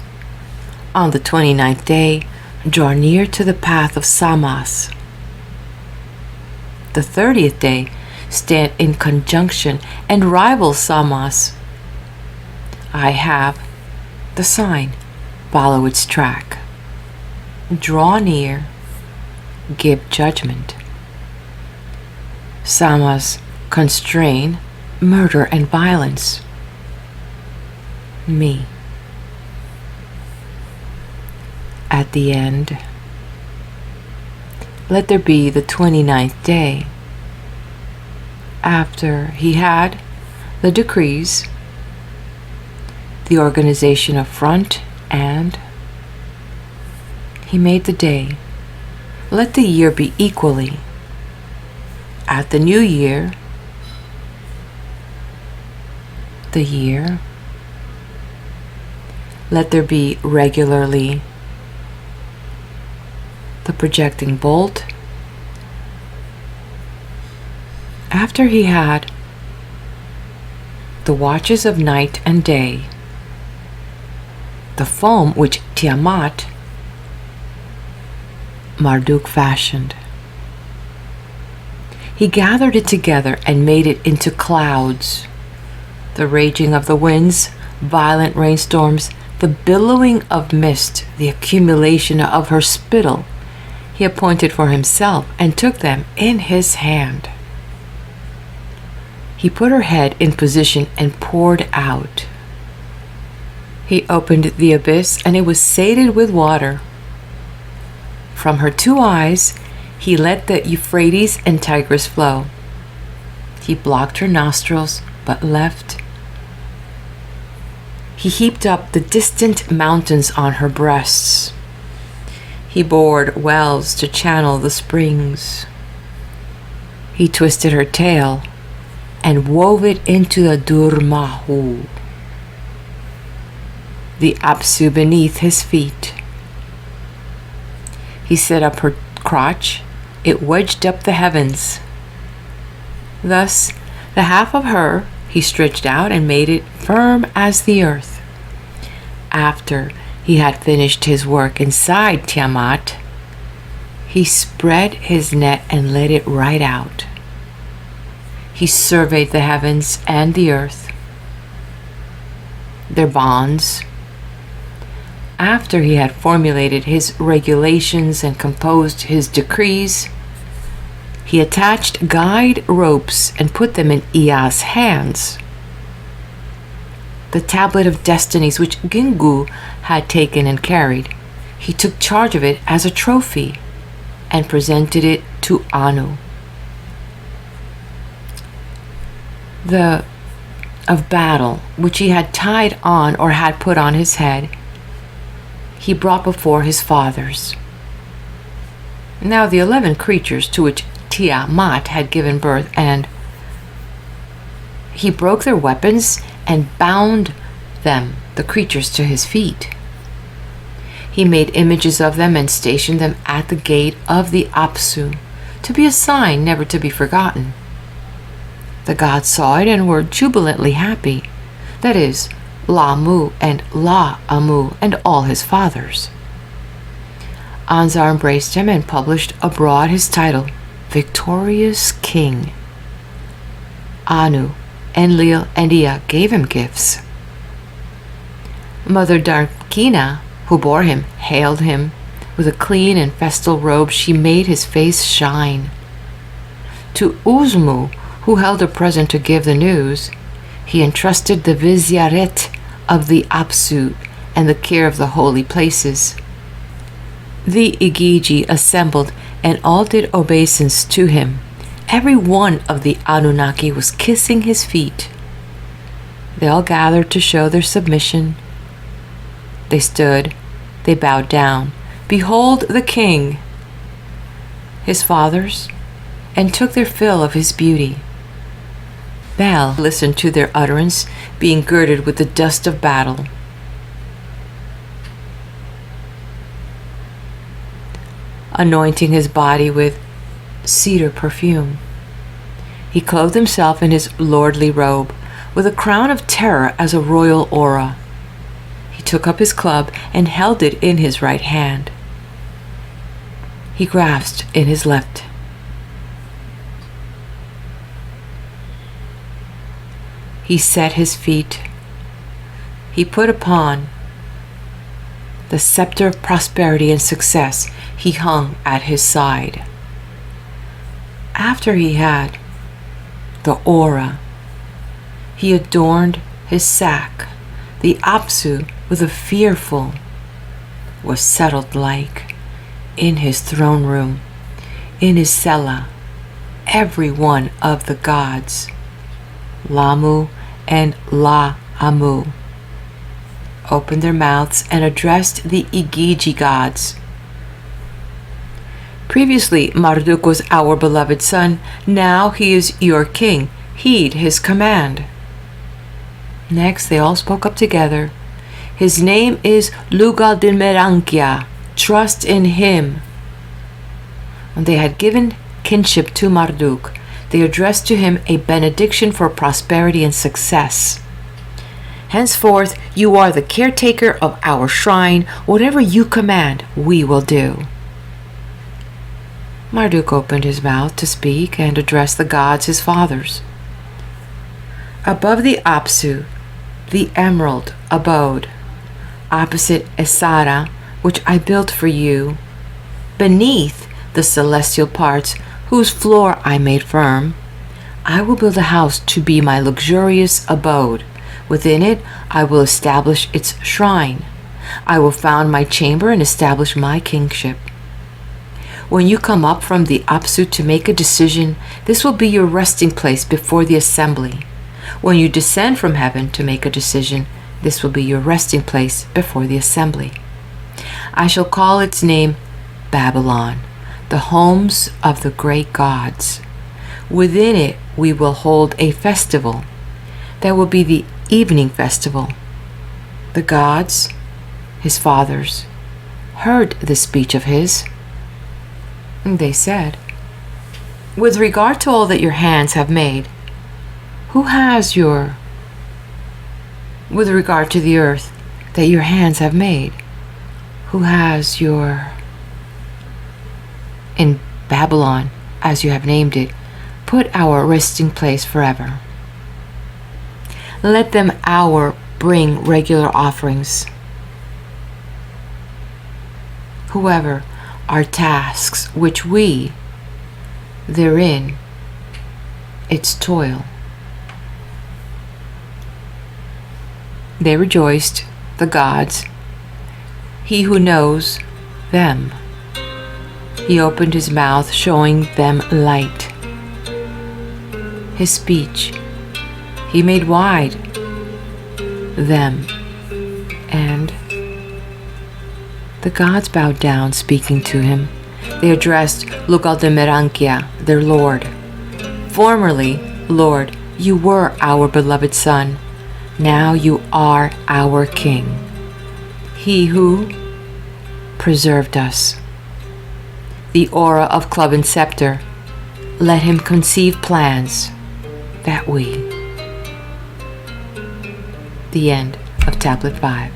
On the 29th day, draw near to the path of Samaz. The 30th day, stand in conjunction and rival Samaz. I have the sign, follow its track. Draw near, give judgment. Samaz constrain, murder and violence. Me. At the end, let there be the 29th day. After he had the decrees, the organization of front, and he made the day. Let the year be equally. At the new year, the year, let there be regularly the projecting bolt. After he had the watches of night and day, the foam which Tiamat, Marduk fashioned. He gathered it together and made it into clouds. The raging of the winds, violent rainstorms, the billowing of mist, the accumulation of her spittle, he appointed for himself and took them in his hand. He put her head in position and poured out. He opened the abyss, and it was sated with water. From her 2 eyes, he let the Euphrates and Tigris flow. He blocked her nostrils, but left. He heaped up the distant mountains on her breasts. He bored wells to channel the springs. He twisted her tail and wove it into the Durmahu, the Apsu beneath his feet. He set up her crotch, it wedged up the heavens. Thus, the half of her he stretched out and made it firm as the earth. After he had finished his work inside Tiamat, he spread his net and let it right out. He surveyed the heavens and the earth, their bonds. After he had formulated his regulations and composed his decrees, he attached guide ropes and put them in Ea's hands. The tablet of destinies which Gingu had taken and carried, he took charge of it as a trophy and presented it to Anu. The of battle, which he had tied on or had put on his head, he brought before his fathers. Now the 11 creatures to which Tiamat had given birth, and he broke their weapons and bound them, the the creatures to his feet. He made images of them and stationed them at the gate of the Apsu, to be a sign never to be forgotten. The gods saw it and were jubilantly happy, that is, La-Mu and La-Amu and all his fathers. Anzar embraced him and published abroad his title, Victorious King. Anu, Enlil, and Ea gave him gifts. Mother Darkina, who bore him, hailed him. With a clean and festal robe she made his face shine. To Uzmu, who held a present to give the news, he entrusted the viziaret of the Apsu and the care of the holy places. The Igigi assembled and all did obeisance to him. Every one of the Anunnaki was kissing his feet. They all gathered to show their submission. They stood, they bowed down. Behold the king, his fathers, and took their fill of his beauty. Bel listened to their utterance, being girded with the dust of battle. Anointing his body with cedar perfume, he clothed himself in his lordly robe, with a crown of terror as a royal aura. He took up his club and held it in his right hand. He grasped in his left. He set his feet. He put upon the scepter of prosperity and success. He hung at his side. After he had the aura, he adorned his sack. The Apsu, with a fearful, was settled like in his throne room, in his cella. Every one of the gods, Lamu and La-Amu, opened their mouths and addressed the Igigi gods. Previously, Marduk was our beloved son. Now he is your king. Heed his command. Next, they all spoke up together. His name is Lugaldimerankia. Trust in him. When they had given kinship to Marduk, they addressed to him a benediction for prosperity and success. Henceforth, you are the caretaker of our shrine. Whatever you command, we will do. Marduk opened his mouth to speak and address the gods, his fathers. Above the Apsu, the emerald abode, opposite Esara, which I built for you, beneath the celestial parts, whose floor I made firm, I will build a house to be my luxurious abode. Within it I will establish its shrine. I will found my chamber and establish my kingship. When you come up from the Apsu to make a decision, this will be your resting place before the assembly. When you descend from heaven to make a decision, this will be your resting place before the assembly. I shall call its name Babylon, the homes of the great gods. Within it we will hold a festival. That will be the evening festival. The gods, his fathers, heard the speech of his. And they said, with regard to all that your hands have made, with regard to the earth that your hands have made, in Babylon, as you have named it, put our resting place forever. Let them bring regular offerings. Whoever our tasks which we, therein, its toil. They rejoiced, the gods, he who knows them. He opened his mouth, showing them light. His speech, he made wide them, and the gods bowed down, speaking to him. They addressed Lugaldimerankia, their lord. Formerly, Lord, you were our beloved son. Now you are our king, he who preserved us. The aura of club and scepter, let him conceive plans that we. The end of Tablet 5.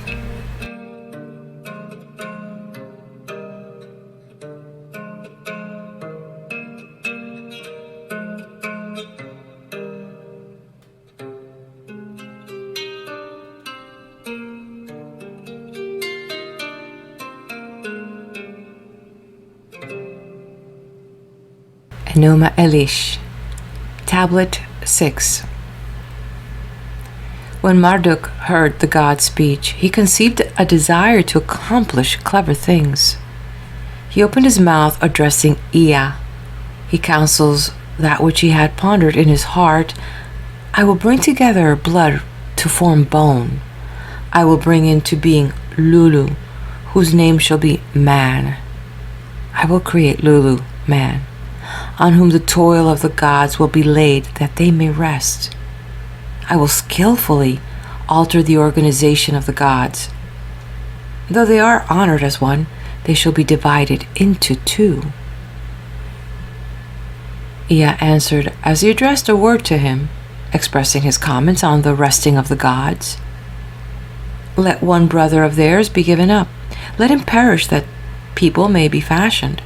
Enuma Elish, Tablet 6. When Marduk heard the god's speech, he conceived a desire to accomplish clever things. He opened his mouth, addressing Ea. He counsels that which he had pondered in his heart. I will bring together blood to form bone. I will bring into being Lulu, whose name shall be Man. I will create Lulu, man, on whom the toil of the gods will be laid that they may rest. I will skillfully alter the organization of the gods. Though they are honored as one, they shall be divided into two. Ea answered as he addressed a word to him, expressing his comments on the resting of the gods. Let one brother of theirs be given up. Let him perish that people may be fashioned.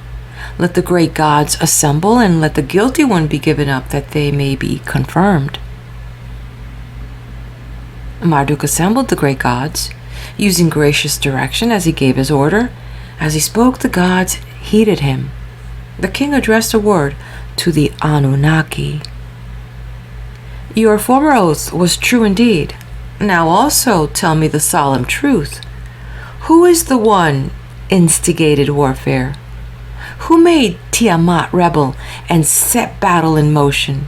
Let the great gods assemble, and let the guilty one be given up that they may be confirmed. Marduk assembled the great gods, using gracious direction as he gave his order. As he spoke, the gods heeded him. The king addressed a word to the Anunnaki. Your former oath was true indeed. Now also tell me the solemn truth. Who is the one instigated warfare? Who made Tiamat rebel and set battle in motion?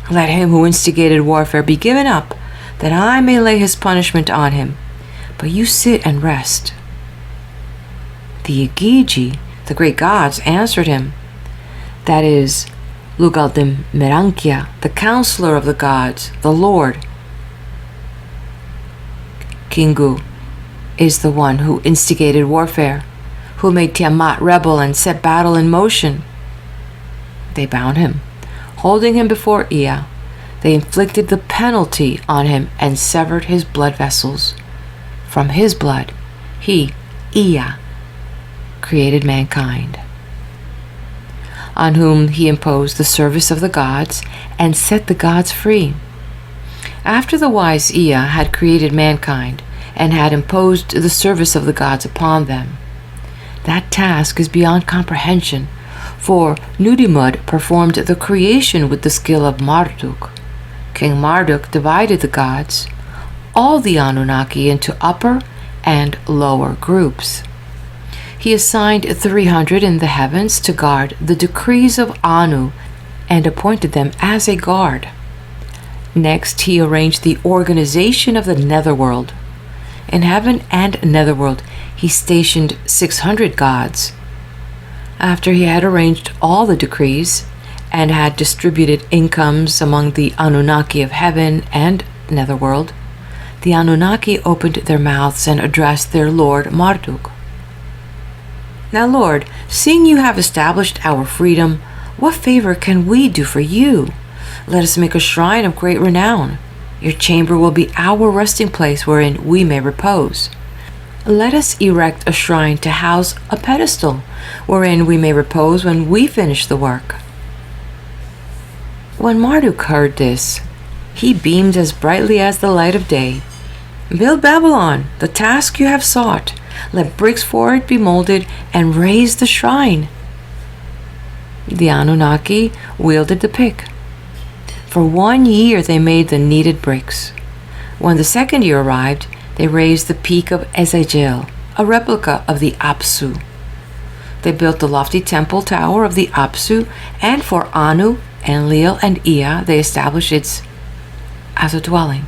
Let him who instigated warfare be given up, that I may lay his punishment on him. But you sit and rest. The Igigi, the great gods, answered him. That is, Lugaldim Merankia, the counselor of the gods, the Lord. Kingu is the one who instigated warfare, who made Tiamat rebel and set battle in motion. They bound him, holding him before Ea. They inflicted the penalty on him and severed his blood vessels. From his blood, he, Ea, created mankind, on whom he imposed the service of the gods and set the gods free. After the wise Ea had created mankind and had imposed the service of the gods upon them, that task is beyond comprehension, for Nudimud performed the creation with the skill of Marduk. King Marduk divided the gods, all the Anunnaki, into upper and lower groups. He assigned 300 in the heavens to guard the decrees of Anu and appointed them as a guard. Next, he arranged the organization of the netherworld. In heaven and netherworld, he stationed 600 gods. After he had arranged all the decrees and had distributed incomes among the Anunnaki of heaven and netherworld, the Anunnaki opened their mouths and addressed their lord Marduk. Now, Lord, seeing you have established our freedom, what favor can we do for you? Let us make a shrine of great renown. Your chamber will be our resting place wherein we may repose. Let us erect a shrine to house a pedestal wherein we may repose when we finish the work. When Marduk heard this, he beamed as brightly as the light of day. Build Babylon, the task you have sought. Let bricks for it be molded, and raise the shrine. The Anunnaki wielded the pick. For 1 year they made the needed bricks. When the second year arrived, they raised the peak of Esagila, a replica of the Apsu. They built the lofty temple tower of the Apsu, and for Anu, Enlil, and Ea they established its as a dwelling.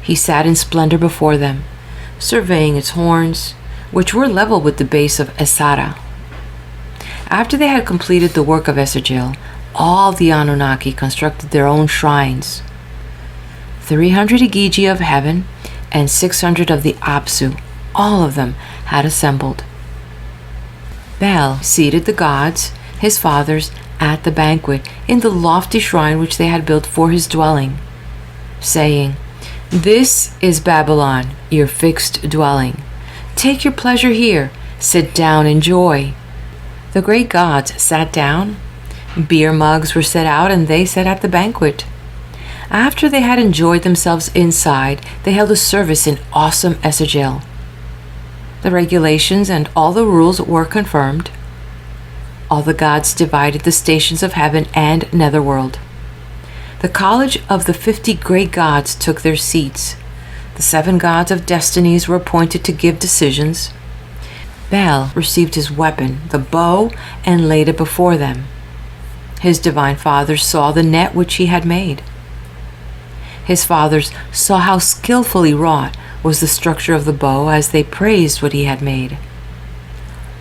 He sat in splendor before them, surveying its horns, which were level with the base of Esara. After they had completed the work of Esagila, all the Anunnaki constructed their own shrines. 300 Igigi of heaven and 600 of the Apsu, all of them, had assembled. Bel seated the gods, his fathers, at the banquet in the lofty shrine which they had built for his dwelling, saying, "This is Babylon, your fixed dwelling. Take your pleasure here, sit down, enjoy." The great gods sat down, beer mugs were set out, and they sat at the banquet. After they had enjoyed themselves inside, they held a service in awesome Esagila. The regulations and all the rules were confirmed. All the gods divided the stations of heaven and netherworld. The college of the 50 great gods took their seats. The 7 gods of destinies were appointed to give decisions. Bel received his weapon, the bow, and laid it before them. His divine fathers saw the net which he had made. His fathers saw how skillfully wrought was the structure of the bow as they praised what he had made.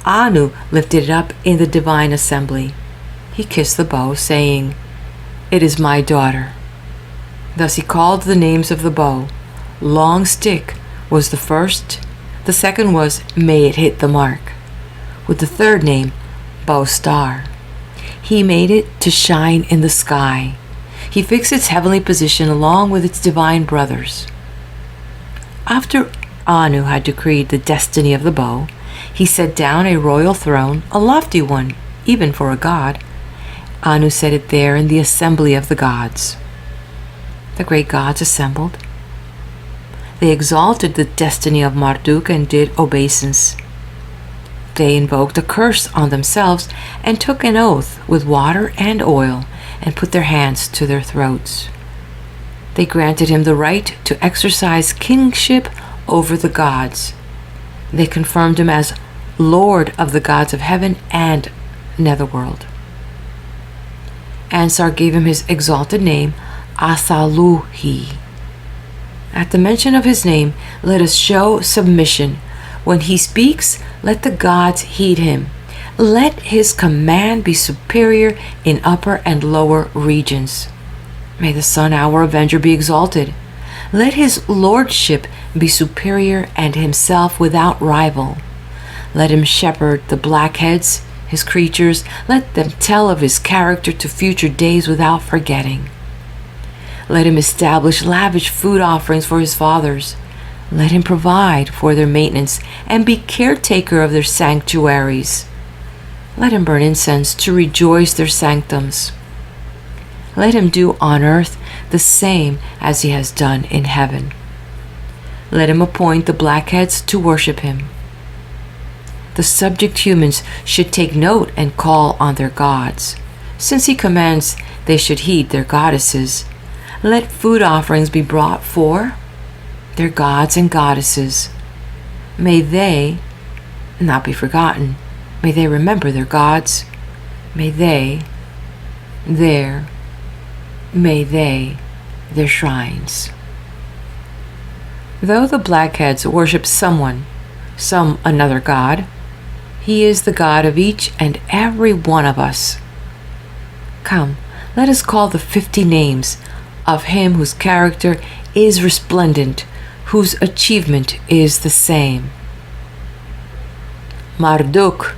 Anu lifted it up in the divine assembly. He kissed the bow, saying, "It is my daughter." Thus he called the names of the bow. Long Stick was the first. The second was May It Hit the Mark, with the third name Bow Star. He made it to shine in the sky. He fixed its heavenly position along with its divine brothers. After Anu had decreed the destiny of the bow, he set down a royal throne, a lofty one, even for a god. Anu set it there in the assembly of the gods. The great gods assembled. They exalted the destiny of Marduk and did obeisance. They invoked a curse on themselves and took an oath with water and oil and put their hands to their throats. They granted him the right to exercise kingship over the gods. They confirmed him as Lord of the gods of heaven and netherworld. Ansar gave him his exalted name, Asaluhi. At the mention of his name, let us show submission. When he speaks, let the gods heed him. Let his command be superior in upper and lower regions. May the sun, our avenger, be exalted. Let his lordship be superior and himself without rival. Let him shepherd the blackheads, his creatures. Let them tell of his character to future days without forgetting. Let him establish lavish food offerings for his fathers. Let him provide for their maintenance and be caretaker of their sanctuaries. Let him burn incense to rejoice their sanctums. Let him do on earth the same as he has done in heaven. Let him appoint the blackheads to worship him. The subject humans should take note and call on their gods. Since he commands they should heed their goddesses, let food offerings be brought for their gods and goddesses. May they not be forgotten. May they remember their gods. May they, their shrines. Though the blackheads worship someone, some another god, he is the God of each and every one of us. Come, let us call the 50 names of him whose character is resplendent, whose achievement is the same. Marduk,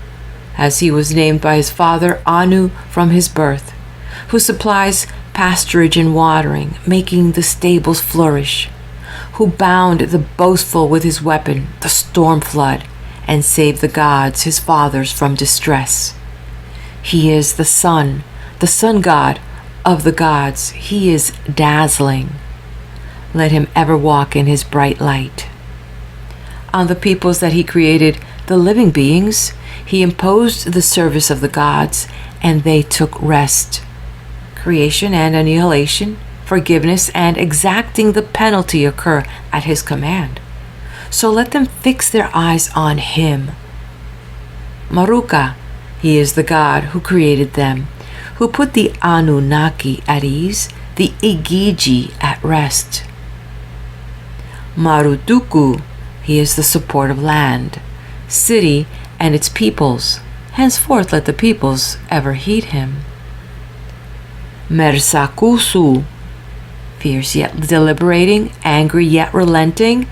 as he was named by his father Anu from his birth, who supplies pasturage and watering, making the stables flourish, who bound the boastful with his weapon, the storm flood, and saved the gods, his fathers, from distress. He is the sun god of the gods. He is dazzling. Let him ever walk in his bright light. On the peoples that he created, the living beings, he imposed the service of the gods, and they took rest. Creation and annihilation, forgiveness and exacting the penalty occur at his command. So let them fix their eyes on him. Maruka, he is the God who created them, who put the Anunnaki at ease, the Igigi at rest. Maruduku, he is the support of land, city, and its peoples. Henceforth let the peoples ever heed him. Mersakusu, fierce yet deliberating, angry yet relenting.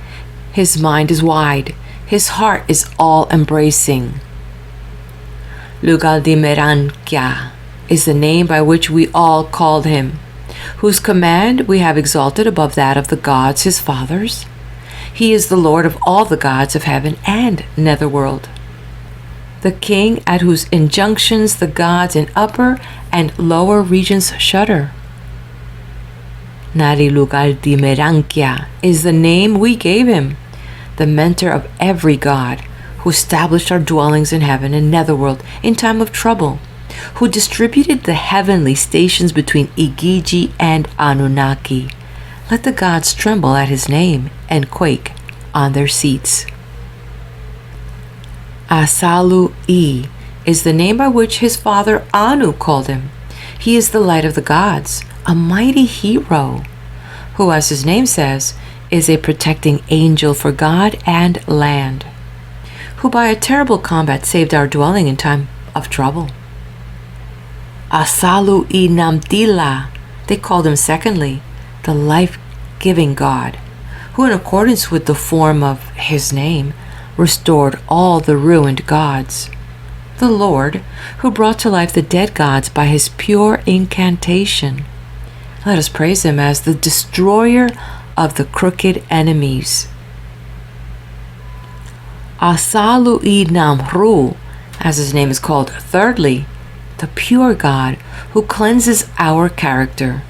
His mind is wide, his heart is all-embracing. Lugaldimerankia is the name by which we all called him, whose command we have exalted above that of the gods his fathers. He is the Lord of all the gods of heaven and netherworld, the king at whose injunctions the gods in upper and lower regions shudder. Narilugaldimerankia is the name we gave him, the mentor of every god, who established our dwellings in heaven and netherworld in time of trouble, who distributed the heavenly stations between Igigi and Anunnaki. Let the gods tremble at his name and quake on their seats. Asalu-I is the name by which his father Anu called him. He is the light of the gods, a mighty hero, who, as his name says, is a protecting angel for God and land, who by a terrible combat saved our dwelling in time of trouble. Asalu-I Namdila, they called him secondly, the life-giving God, who in accordance with the form of his name restored all the ruined gods. The Lord, who brought to life the dead gods by his pure incantation. Let us praise him as the destroyer of the crooked enemies. Asalu-I Namru, as his name is called thirdly, the pure God who cleanses our character.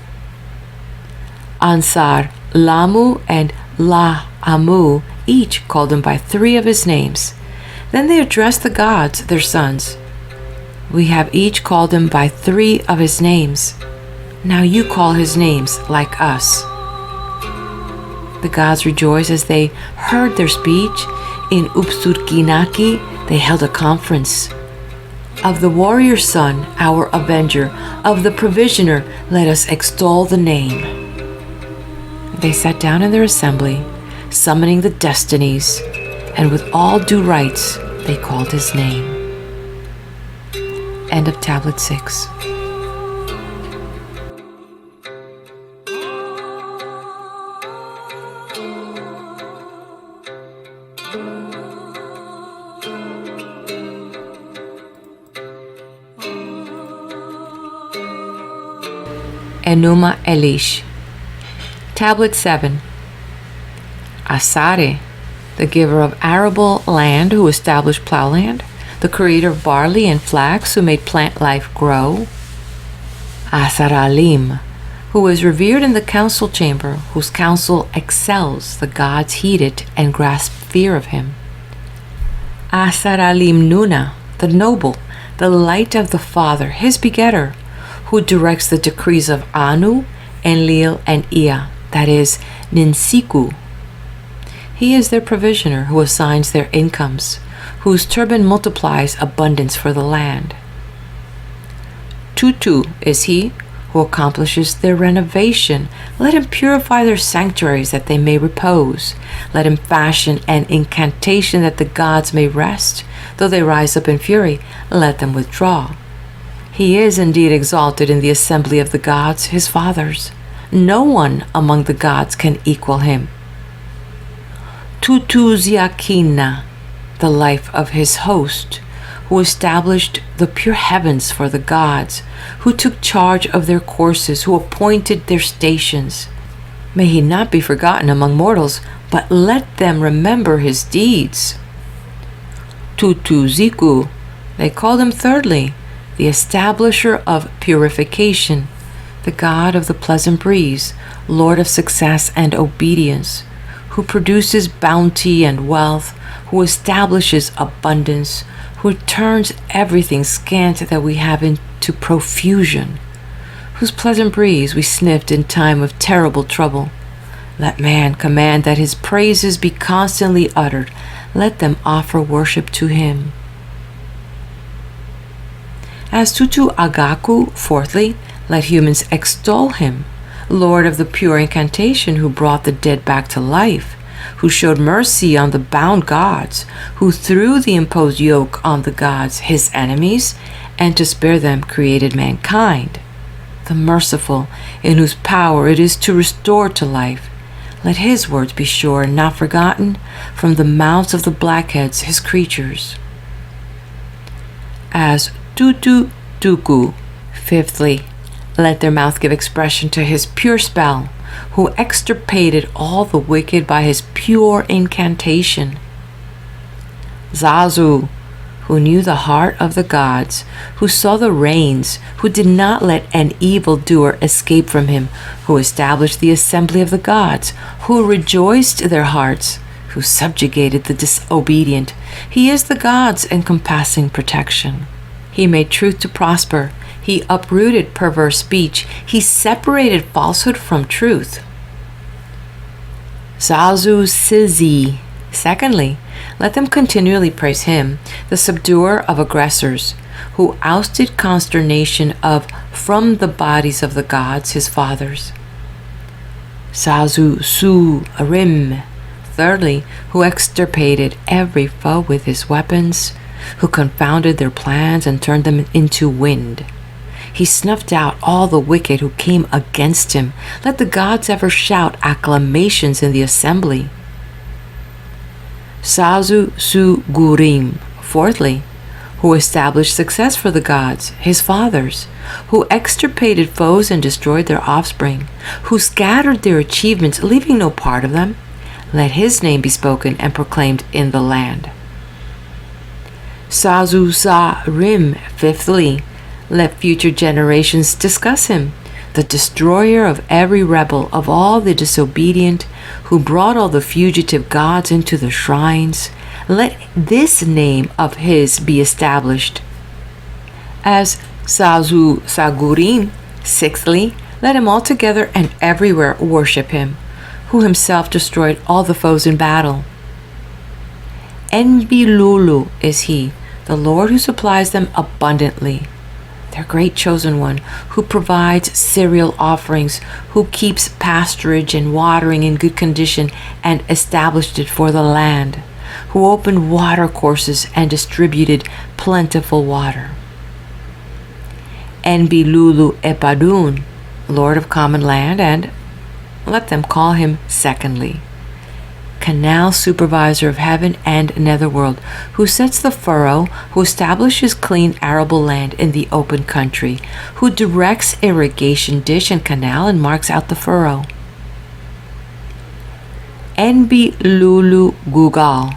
Ansar, Lamu, and La-Amu each called him by three of his names. Then they addressed the gods, their sons. We have each called him by three of his names. Now you call his names like us. The gods rejoiced as they heard their speech. In Upsurkinaki they held a conference. Of the warrior son, our avenger, of the provisioner, let us extol the name. They sat down in their assembly, summoning the destinies, and with all due rites they called his name. End of Tablet 6. Enuma Elish. Tablet 7. Asare, the giver of arable land who established plowland, the creator of barley and flax who made plant life grow. Asaralim, who is revered in the council chamber, whose counsel excels the gods heed it and grasp fear of him. Asaralim Nuna, the noble, the light of the Father, his begetter, who directs the decrees of Anu, Enlil, and Ea, that is, Ninsiku. He is their provisioner who assigns their incomes, whose turban multiplies abundance for the land. Tutu is he who accomplishes their renovation. Let him purify their sanctuaries that they may repose. Let him fashion an incantation that the gods may rest. Though they rise up in fury, let them withdraw. He is indeed exalted in the assembly of the gods, his fathers. No one among the gods can equal him. Tutuziakina, the life of his host, who established the pure heavens for the gods, who took charge of their courses, who appointed their stations. May he not be forgotten among mortals, but let them remember his deeds. Tutuziku, they called him thirdly, the establisher of purification, the God of the pleasant breeze, Lord of success and obedience, who produces bounty and wealth, who establishes abundance, who turns everything scant that we have into profusion, whose pleasant breeze we sniffed in time of terrible trouble. Let man command that his praises be constantly uttered. Let them offer worship to him. As Tutu Agaku, fourthly, let humans extol him, Lord of the pure incantation, who brought the dead back to life, who showed mercy on the bound gods, who threw the imposed yoke on the gods, his enemies, and to spare them created mankind. the merciful, in whose power it is to restore to life. Let his words be sure and not forgotten from the mouths of the blackheads, his creatures. As Tutu Tuku. Fifthly, let their mouth give expression to his pure spell, who extirpated all the wicked by his pure incantation. Zazu, who knew the heart of the gods, who saw the reins, who did not let an evildoer escape from him, who established the assembly of the gods, who rejoiced their hearts, who subjugated the disobedient. He is the God's encompassing protection. He made truth to prosper. He uprooted perverse speech. He separated falsehood from truth. Zazu Sizi. Secondly, let them continually praise him, the subduer of aggressors, who ousted consternation from the bodies of the gods, his fathers. Zazu Su Rim. Thirdly, who extirpated every foe with his weapons, who confounded their plans and turned them into wind. He snuffed out all the wicked who came against him. Let the gods ever shout acclamations in the assembly. Sazu Su Gurim. Fourthly, who established success for the gods, his fathers, who extirpated foes and destroyed their offspring, who scattered their achievements, leaving no part of them. Let his name be spoken and proclaimed in the land. Sazu Sa Rim. Fifthly, let future generations discuss him, the destroyer of every rebel, of all the disobedient, who brought all the fugitive gods into the shrines. Let this name of his be established as Sazu Sagurim. Sixthly, let him altogether and everywhere worship him, who himself destroyed all the foes in battle. Enbilulu is he, the Lord who supplies them abundantly, their great chosen one, who provides cereal offerings, who keeps pasturage and watering in good condition and established it for the land, who opened water courses and distributed plentiful water. Enbilulu Epadun, Lord of common land, and let them call him secondly, canal supervisor of heaven and netherworld, who sets the furrow, who establishes clean arable land in the open country, who directs irrigation dish and canal and marks out the furrow. Enbi Lulu Gugal,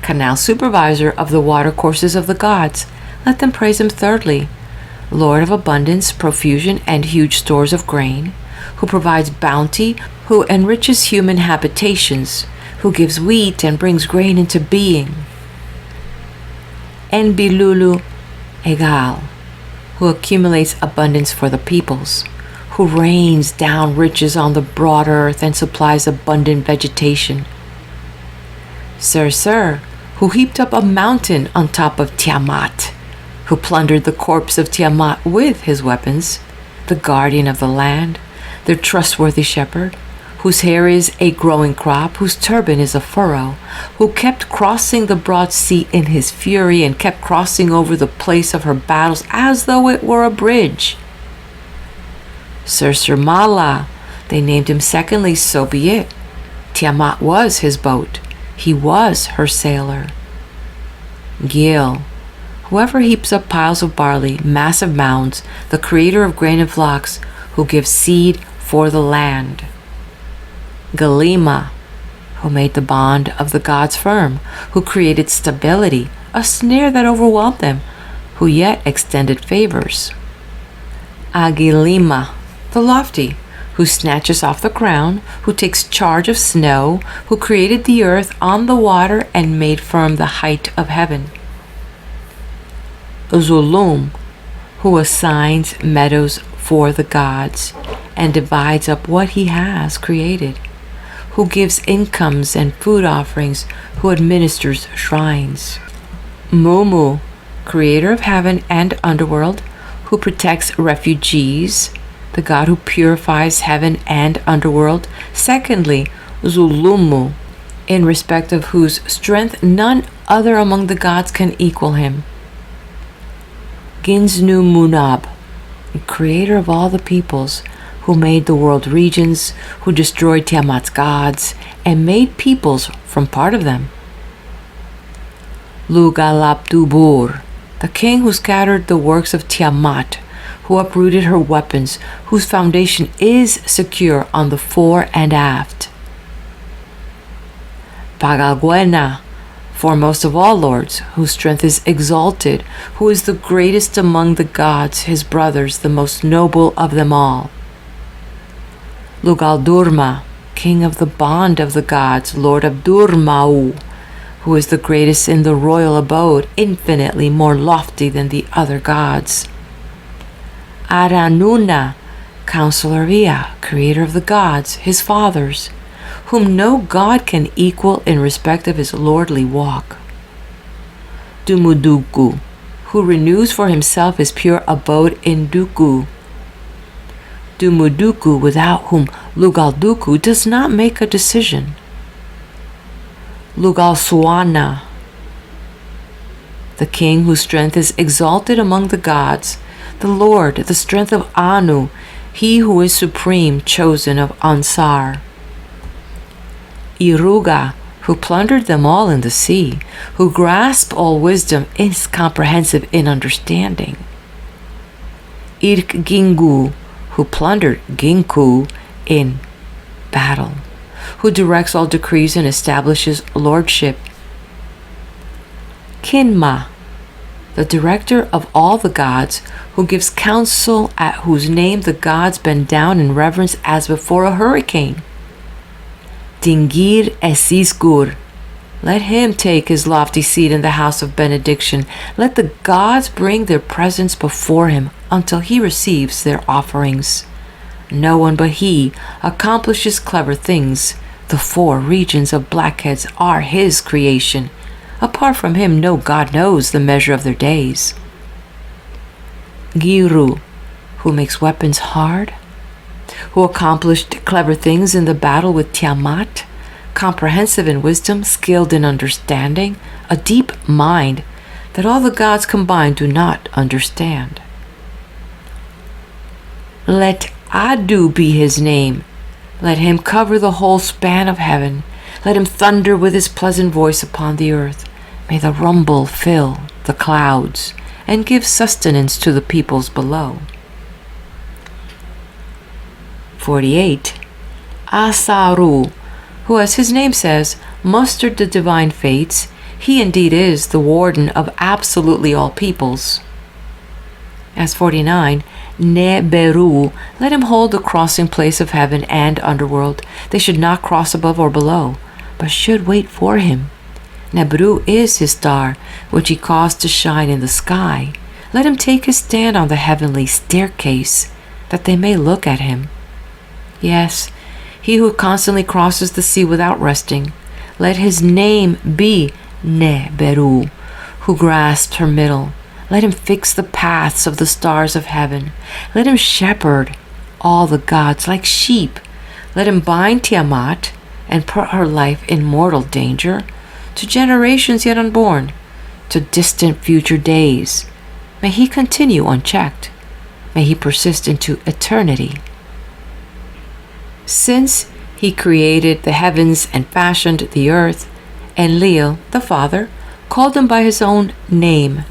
canal supervisor of the water courses of the gods. Let them praise him thirdly, Lord of abundance, profusion, and huge stores of grain, who provides bounty, who enriches human habitations, who gives wheat and brings grain into being. Enbilulu Egal, who accumulates abundance for the peoples, who rains down riches on the broad earth and supplies abundant vegetation. Sir, who heaped up a mountain on top of Tiamat, who plundered the corpse of Tiamat with his weapons, the guardian of the land, their trustworthy shepherd, whose hair is a growing crop, whose turban is a furrow, who kept crossing the broad sea in his fury and kept crossing over the place of her battles as though it were a bridge. Sir Mala, they named him secondly, so be it. Tiamat was his boat, he was her sailor. Gil, whoever heaps up piles of barley, massive mounds, the creator of grain and flocks, who gives seed for the land. Galima, who made the bond of the gods firm, who created stability, a snare that overwhelmed them, who yet extended favors. Agilima, the lofty, who snatches off the crown, who takes charge of snow, who created the earth on the water and made firm the height of heaven. Zulum, who assigns meadows for the gods and divides up what he has created, who gives incomes and food offerings, who administers shrines. Mumu, creator of heaven and underworld, who protects refugees, the god who purifies heaven and underworld. Secondly, Zulumu, in respect of whose strength none other among the gods can equal him. Ginsnu Munab, creator of all the peoples, who made the world regions, who destroyed Tiamat's gods, and made peoples from part of them. Lugalabdubur, the king who scattered the works of Tiamat, who uprooted her weapons, whose foundation is secure on the fore and aft. Pagalguena, foremost of all lords, whose strength is exalted, who is the greatest among the gods, his brothers, the most noble of them all. Lugaldurma, king of the bond of the gods, lord of Durmau, who is the greatest in the royal abode, infinitely more lofty than the other gods. Aranuna, counselor of Ea, creator of the gods, his fathers, whom no god can equal in respect of his lordly walk. Dumuduku, who renews for himself his pure abode in Duku. Dumuduku, without whom Lugalduku does not make a decision. Lugalsuana, the king whose strength is exalted among the gods, the Lord, the strength of Anu, he who is supreme, chosen of Ansar. Iruga, who plundered them all in the sea, who grasped all wisdom, is comprehensive in understanding. Irkgingu, who plundered Ginku in battle, who directs all decrees and establishes lordship. Kinma, the director of all the gods, who gives counsel, at whose name the gods bend down in reverence as before a hurricane. Dingir Esisgur, let him take his lofty seat in the house of benediction. Let the gods bring their presence before him until he receives their offerings. No one but he accomplishes clever things. The 4 regions of blackheads are his creation. Apart from him, no god knows the measure of their days. Giru, who makes weapons hard, who accomplished clever things in the battle with Tiamat, comprehensive in wisdom, skilled in understanding, a deep mind that all the gods combined do not understand. Let Adu be his name. Let him cover the whole span of heaven. Let him thunder with his pleasant voice upon the earth. May the rumble fill the clouds and give sustenance to the peoples below. 48. Asaru, who, as his name says, mustered the divine fates. He indeed is the warden of absolutely all peoples. As 49. Nibiru, let him hold the crossing place of heaven and underworld. They should not cross above or below, but should wait for him. Nibiru is his star, which he caused to shine in the sky. Let him take his stand on the heavenly staircase, that they may look at him. Yes, he who constantly crosses the sea without resting. Let his name be Nibiru, who grasps her middle. Let him fix the paths of the stars of heaven. Let him shepherd all the gods like sheep. Let him bind Tiamat and put her life in mortal danger to generations yet unborn, to distant future days. May he continue unchecked. May he persist into eternity. Since he created the heavens and fashioned the earth, Enlil, the Father, called him by his own name.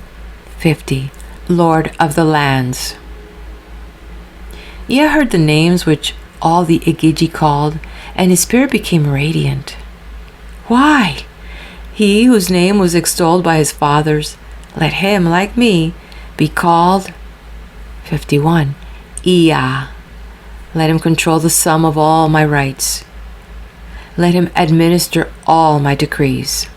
50. Lord of the lands. Ea heard the names which all the Igigi called, and his spirit became radiant. Why? He whose name was extolled by his fathers, let him, like me, be called 51. Ea. Let him control the sum of all my rights. Let him administer all my decrees.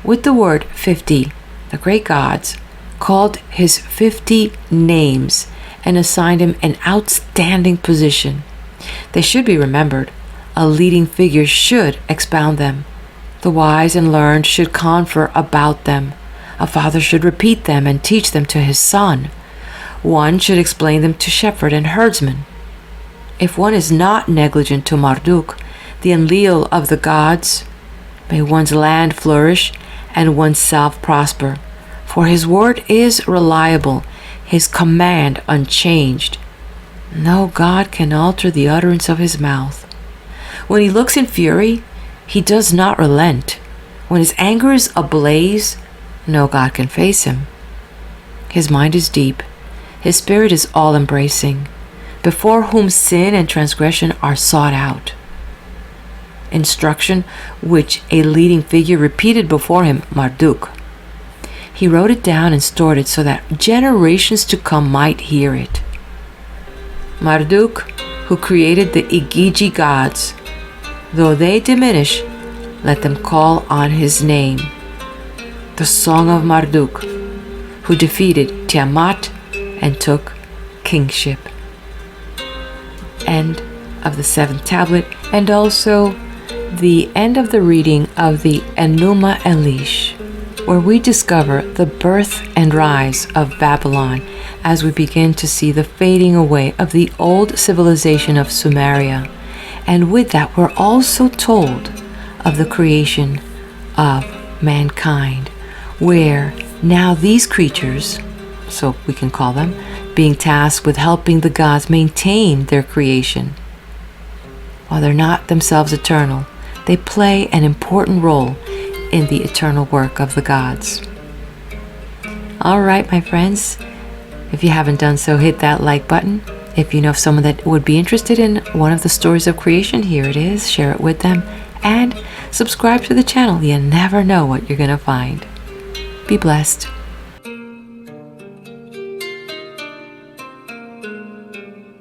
With the word 50, the great gods called his 50 names and assigned him an outstanding position. They should be remembered. A leading figure should expound them. The wise and learned should confer about them. A father should repeat them and teach them to his son. One should explain them to shepherd and herdsman. If one is not negligent to Marduk, the Enlil of the gods, may one's land flourish and oneself prosper, for his word is reliable. his command unchanged. No God can alter the utterance of his mouth. When he looks in fury, he does not relent. When his anger is ablaze, no God can face him. His mind is deep. His spirit is all-embracing, before whom sin and transgression are sought out. Instruction which a leading figure repeated before him, Marduk. He wrote it down and stored it so that generations to come might hear it. Marduk, who created the Igigi gods, though they diminish, let them call on his name. The Song of Marduk, who defeated Tiamat and took kingship. End of the 7th tablet, and also the end of the reading of the Enuma Elish, where we discover the birth and rise of Babylon as we begin to see the fading away of the old civilization of Sumeria. And with that, we're also told of the creation of mankind, where now these creatures, so we can call them, being tasked with helping the gods maintain their creation. While they're not themselves eternal, they play an important role in the eternal work of the gods. All right, my friends, if you haven't done so, hit that like button. If you know of someone that would be interested in one of the stories of creation, here it is. Share it with them. And subscribe to the channel. You never know what you're going to find. Be blessed.